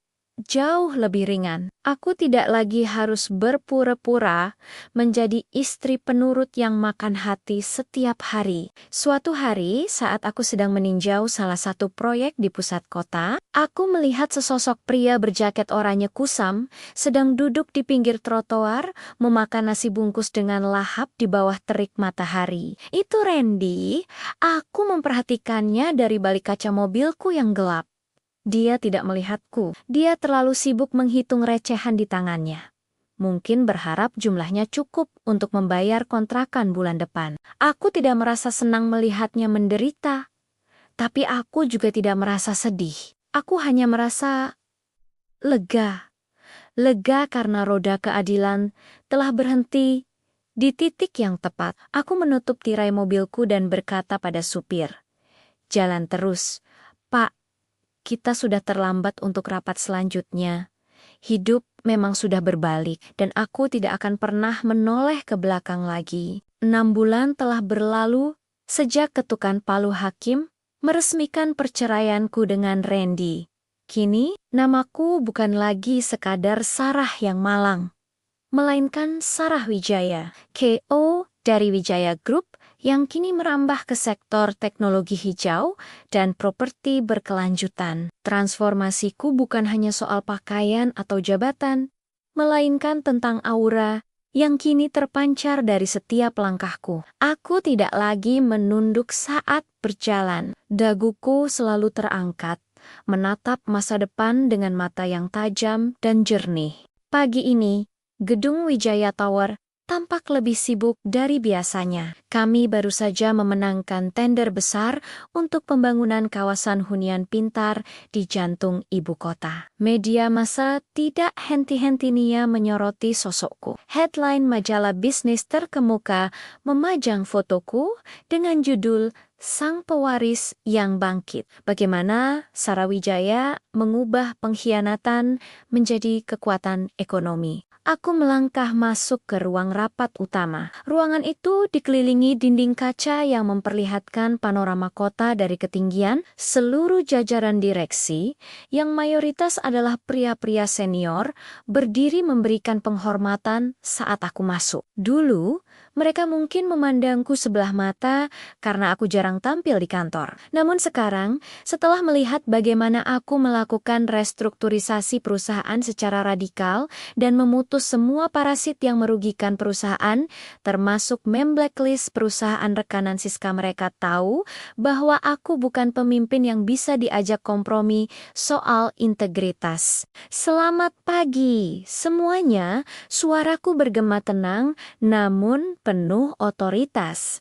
jauh lebih ringan. Aku tidak lagi harus berpura-pura menjadi istri penurut yang makan hati setiap hari. Suatu hari, saat aku sedang meninjau salah satu proyek di pusat kota, aku melihat sesosok pria berjaket oranye kusam sedang duduk di pinggir trotoar memakan nasi bungkus dengan lahap di bawah terik matahari. Itu Randy. Aku memperhatikannya dari balik kaca mobilku yang gelap. Dia tidak melihatku. Dia terlalu sibuk menghitung recehan di tangannya. Mungkin berharap jumlahnya cukup untuk membayar kontrakan bulan depan. Aku tidak merasa senang melihatnya menderita. Tapi aku juga tidak merasa sedih. Aku hanya merasa lega. Lega karena roda keadilan telah berhenti di titik yang tepat. Aku menutup tirai mobilku dan berkata pada supir, "Jalan terus, Pak. Kita sudah terlambat untuk rapat selanjutnya. Hidup memang sudah berbalik dan aku tidak akan pernah menoleh ke belakang lagi." 6 bulan telah berlalu sejak ketukan palu hakim meresmikan perceraianku dengan Randy. Kini, namaku bukan lagi sekadar Sarah yang malang, melainkan Sarah Wijaya, KO dari Wijaya Group yang kini merambah ke sektor teknologi hijau dan properti berkelanjutan. Transformasiku bukan hanya soal pakaian atau jabatan, melainkan tentang aura yang kini terpancar dari setiap langkahku. Aku tidak lagi menunduk saat berjalan. Daguku selalu terangkat, menatap masa depan dengan mata yang tajam dan jernih. Pagi ini, gedung Wijaya Tower tampak lebih sibuk dari biasanya. Kami baru saja memenangkan tender besar untuk pembangunan kawasan hunian pintar di jantung ibu kota. Media massa tidak henti-hentinya menyoroti sosokku. Headline majalah bisnis terkemuka memajang fotoku dengan judul Sang Pewaris yang Bangkit. Bagaimana Sarawijaya mengubah pengkhianatan menjadi kekuatan ekonomi. Aku melangkah masuk ke ruang rapat utama. Ruangan itu dikelilingi dinding kaca yang memperlihatkan panorama kota dari ketinggian. Seluruh jajaran direksi, yang mayoritas adalah pria-pria senior, berdiri memberikan penghormatan saat aku masuk. Dulu, mereka mungkin memandangku sebelah mata karena aku jarang tampil di kantor. Namun sekarang, setelah melihat bagaimana aku melakukan restrukturisasi perusahaan secara radikal dan memutus semua parasit yang merugikan perusahaan, termasuk memblacklist perusahaan rekanan Siska, mereka tahu bahwa aku bukan pemimpin yang bisa diajak kompromi soal integritas. Selamat pagi semuanya, suaraku bergema tenang namun penuh otoritas.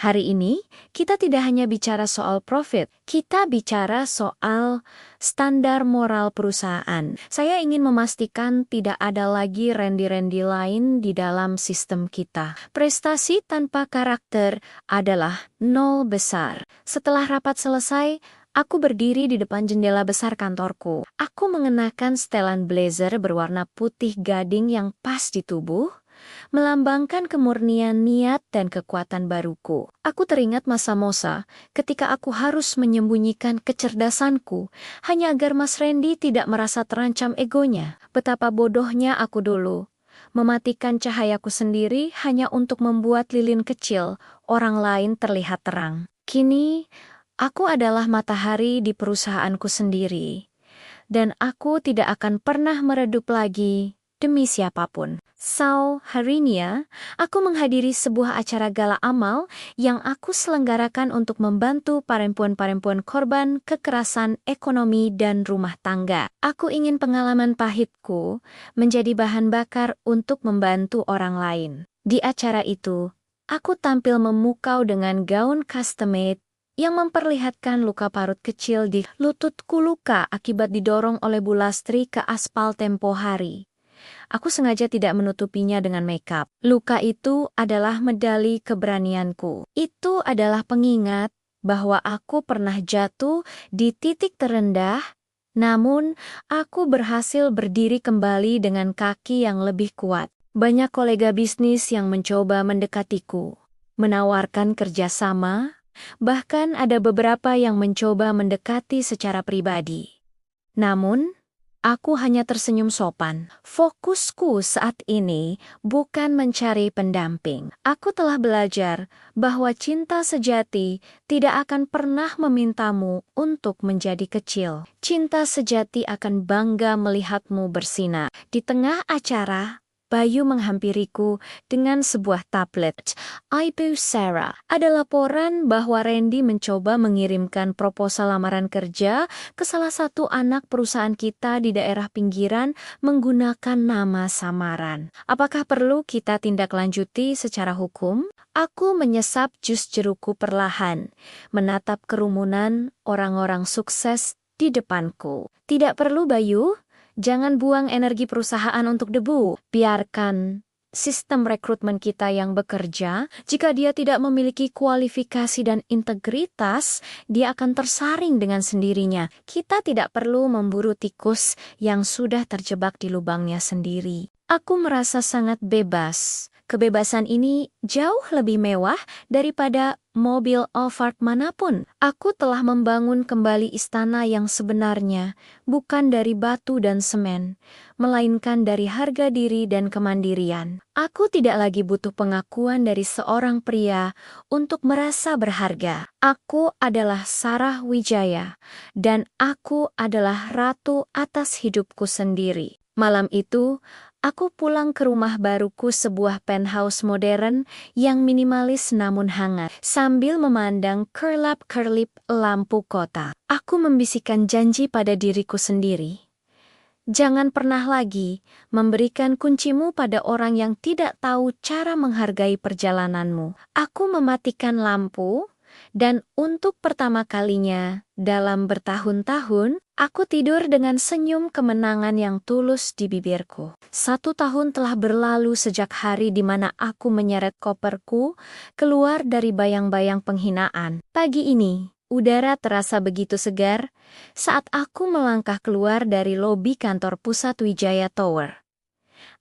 Hari ini, kita tidak hanya bicara soal profit, kita bicara soal standar moral perusahaan. Saya ingin memastikan tidak ada lagi rendi-rendi lain di dalam sistem kita. Prestasi tanpa karakter adalah nol besar. Setelah rapat selesai, aku berdiri di depan jendela besar kantorku. Aku mengenakan setelan blazer berwarna putih gading yang pas di tubuh, melambangkan kemurnian niat dan kekuatan baruku. Aku teringat masa-masa ketika aku harus menyembunyikan kecerdasanku hanya agar Mas Randy tidak merasa terancam egonya. Betapa bodohnya aku dulu, mematikan cahayaku sendiri hanya untuk membuat lilin kecil orang lain terlihat terang. Kini, aku adalah matahari di perusahaanku sendiri, dan aku tidak akan pernah meredup lagi demi siapapun. Harinya, aku menghadiri sebuah acara gala amal yang aku selenggarakan untuk membantu perempuan-perempuan korban kekerasan ekonomi dan rumah tangga. Aku ingin pengalaman pahitku menjadi bahan bakar untuk membantu orang lain. Di acara itu, aku tampil memukau dengan gaun custom-made yang memperlihatkan luka parut kecil di lututku, luka akibat didorong oleh Bu Lastri ke aspal tempo hari. Aku sengaja tidak menutupinya dengan makeup. Luka itu adalah medali keberanianku. Itu adalah pengingat bahwa aku pernah jatuh di titik terendah, namun aku berhasil berdiri kembali dengan kaki yang lebih kuat. Banyak kolega bisnis yang mencoba mendekatiku, menawarkan kerjasama, bahkan ada beberapa yang mencoba mendekati secara pribadi. Namun, aku hanya tersenyum sopan. Fokusku saat ini bukan mencari pendamping. Aku telah belajar bahwa cinta sejati tidak akan pernah memintamu untuk menjadi kecil. Cinta sejati akan bangga melihatmu bersinar. Di tengah acara, Bayu menghampiriku dengan sebuah tablet. Ibu Sarah, ada laporan bahwa Randy mencoba mengirimkan proposal lamaran kerja ke salah satu anak perusahaan kita di daerah pinggiran menggunakan nama samaran. Apakah perlu kita tindak lanjuti secara hukum? Aku menyesap jus jerukku perlahan, menatap kerumunan orang-orang sukses di depanku. Tidak perlu, Bayu. Jangan buang energi perusahaan untuk debu. Biarkan sistem rekrutmen kita yang bekerja. Jika dia tidak memiliki kualifikasi dan integritas, dia akan tersaring dengan sendirinya. Kita tidak perlu memburu tikus yang sudah terjebak di lubangnya sendiri. Aku merasa sangat bebas. Kebebasan ini jauh lebih mewah daripada mobil Alphard manapun. Aku telah membangun kembali istana yang sebenarnya, bukan dari batu dan semen, melainkan dari harga diri dan kemandirian. Aku tidak lagi butuh pengakuan dari seorang pria untuk merasa berharga. Aku adalah Sarawijaya, dan aku adalah ratu atas hidupku sendiri. Malam itu, Aku pulang ke rumah baruku, sebuah penthouse modern yang minimalis namun hangat. Sambil memandang kerlap-kerlip lampu kota, aku membisikkan janji pada diriku sendiri. Jangan pernah lagi memberikan kuncimu pada orang yang tidak tahu cara menghargai perjalananmu. Aku mematikan lampu, dan untuk pertama kalinya dalam bertahun-tahun, aku tidur dengan senyum kemenangan yang tulus di bibirku. 1 tahun telah berlalu sejak hari di mana aku menyeret koperku keluar dari bayang-bayang penghinaan. Pagi ini, udara terasa begitu segar saat aku melangkah keluar dari lobi kantor pusat Wijaya Tower.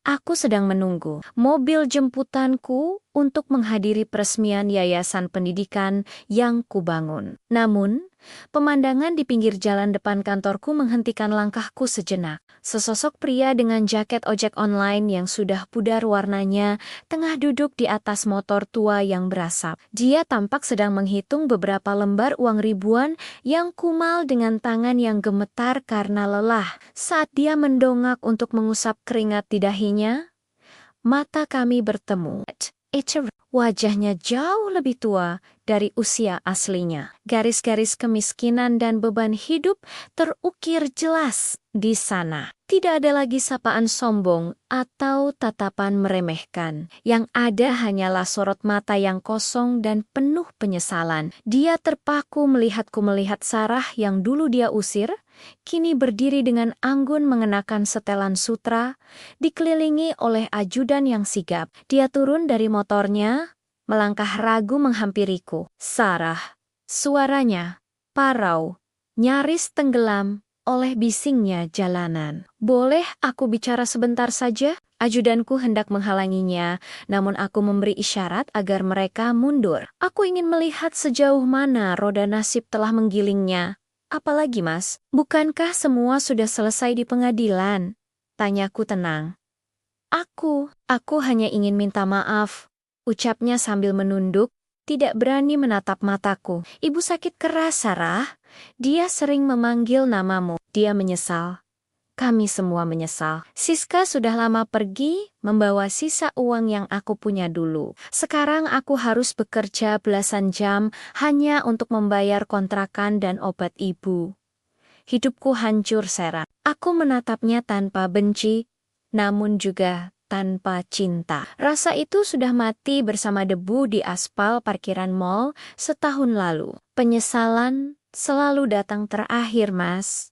Aku sedang menunggu mobil jemputanku untuk menghadiri peresmian yayasan pendidikan yang kubangun. Namun, pemandangan di pinggir jalan depan kantorku menghentikan langkahku sejenak. Sesosok pria dengan jaket ojek online yang sudah pudar warnanya tengah duduk di atas motor tua yang berasap. Dia tampak sedang menghitung beberapa lembar uang ribuan yang kumal dengan tangan yang gemetar karena lelah. Saat dia mendongak untuk mengusap keringat di dahinya, mata kami bertemu. Wajahnya jauh lebih tua dari usia aslinya. Garis-garis kemiskinan dan beban hidup terukir jelas di sana. Tidak ada lagi sapaan sombong atau tatapan meremehkan. Yang ada hanyalah sorot mata yang kosong dan penuh penyesalan. Dia terpaku melihatku, melihat Sarah yang dulu dia usir, kini berdiri dengan anggun mengenakan setelan sutra, dikelilingi oleh ajudan yang sigap. Dia turun dari motornya, melangkah ragu menghampiriku. Sarah, suaranya parau, nyaris tenggelam oleh bisingnya jalanan. Boleh aku bicara sebentar saja? Ajudanku hendak menghalanginya, namun aku memberi isyarat agar mereka mundur. Aku ingin melihat sejauh mana roda nasib telah menggilingnya. Apalagi, Mas? Bukankah semua sudah selesai di pengadilan? Tanyaku tenang. Aku hanya ingin minta maaf, ucapnya sambil menunduk, tidak berani menatap mataku. Ibu sakit keras, Sarah. Dia sering memanggil namamu. Dia menyesal. Kami semua menyesal. Siska sudah lama pergi, membawa sisa uang yang aku punya dulu. Sekarang aku harus bekerja belasan jam hanya untuk membayar kontrakan dan obat ibu. Hidupku hancur, Sarah. Aku menatapnya tanpa benci, namun juga tanpa cinta. Rasa itu sudah mati bersama debu di aspal parkiran mall setahun lalu. Penyesalan selalu datang terakhir, Mas.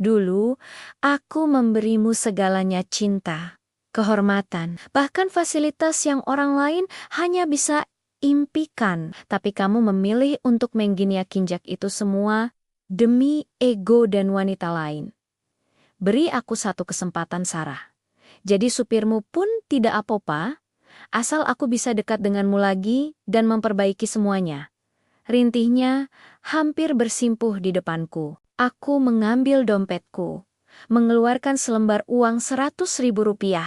Dulu, aku memberimu segalanya, cinta, kehormatan, bahkan fasilitas yang orang lain hanya bisa impikan. Tapi kamu memilih untuk mengginjak itu semua demi ego dan wanita lain. Beri aku satu kesempatan, Sarah. Jadi supirmu pun tidak apa-apa, asal aku bisa dekat denganmu lagi dan memperbaiki semuanya. Rintihnya hampir bersimpuh di depanku. Aku mengambil dompetku, mengeluarkan selembar uang 100.000 rupiah,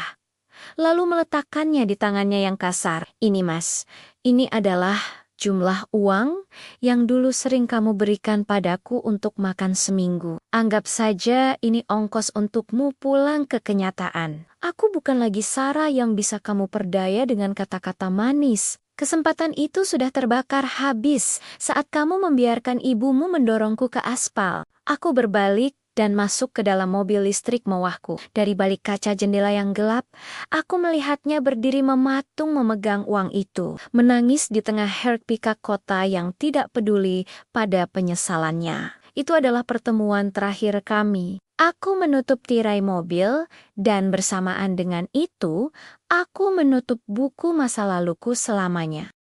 lalu meletakkannya di tangannya yang kasar. Ini, Mas, ini adalah jumlah uang yang dulu sering kamu berikan padaku untuk makan seminggu. Anggap saja ini ongkos untukmu pulang ke kenyataan. Aku bukan lagi Sarah yang bisa kamu perdaya dengan kata-kata manis. Kesempatan itu sudah terbakar habis saat kamu membiarkan ibumu mendorongku ke aspal. Aku berbalik dan masuk ke dalam mobil listrik mewahku. Dari balik kaca jendela yang gelap, aku melihatnya berdiri mematung memegang uang itu, menangis di tengah hiruk-pikuk kota yang tidak peduli pada penyesalannya. Itu adalah pertemuan terakhir kami. Aku menutup tirai mobil, dan bersamaan dengan itu, aku menutup buku masa laluku selamanya.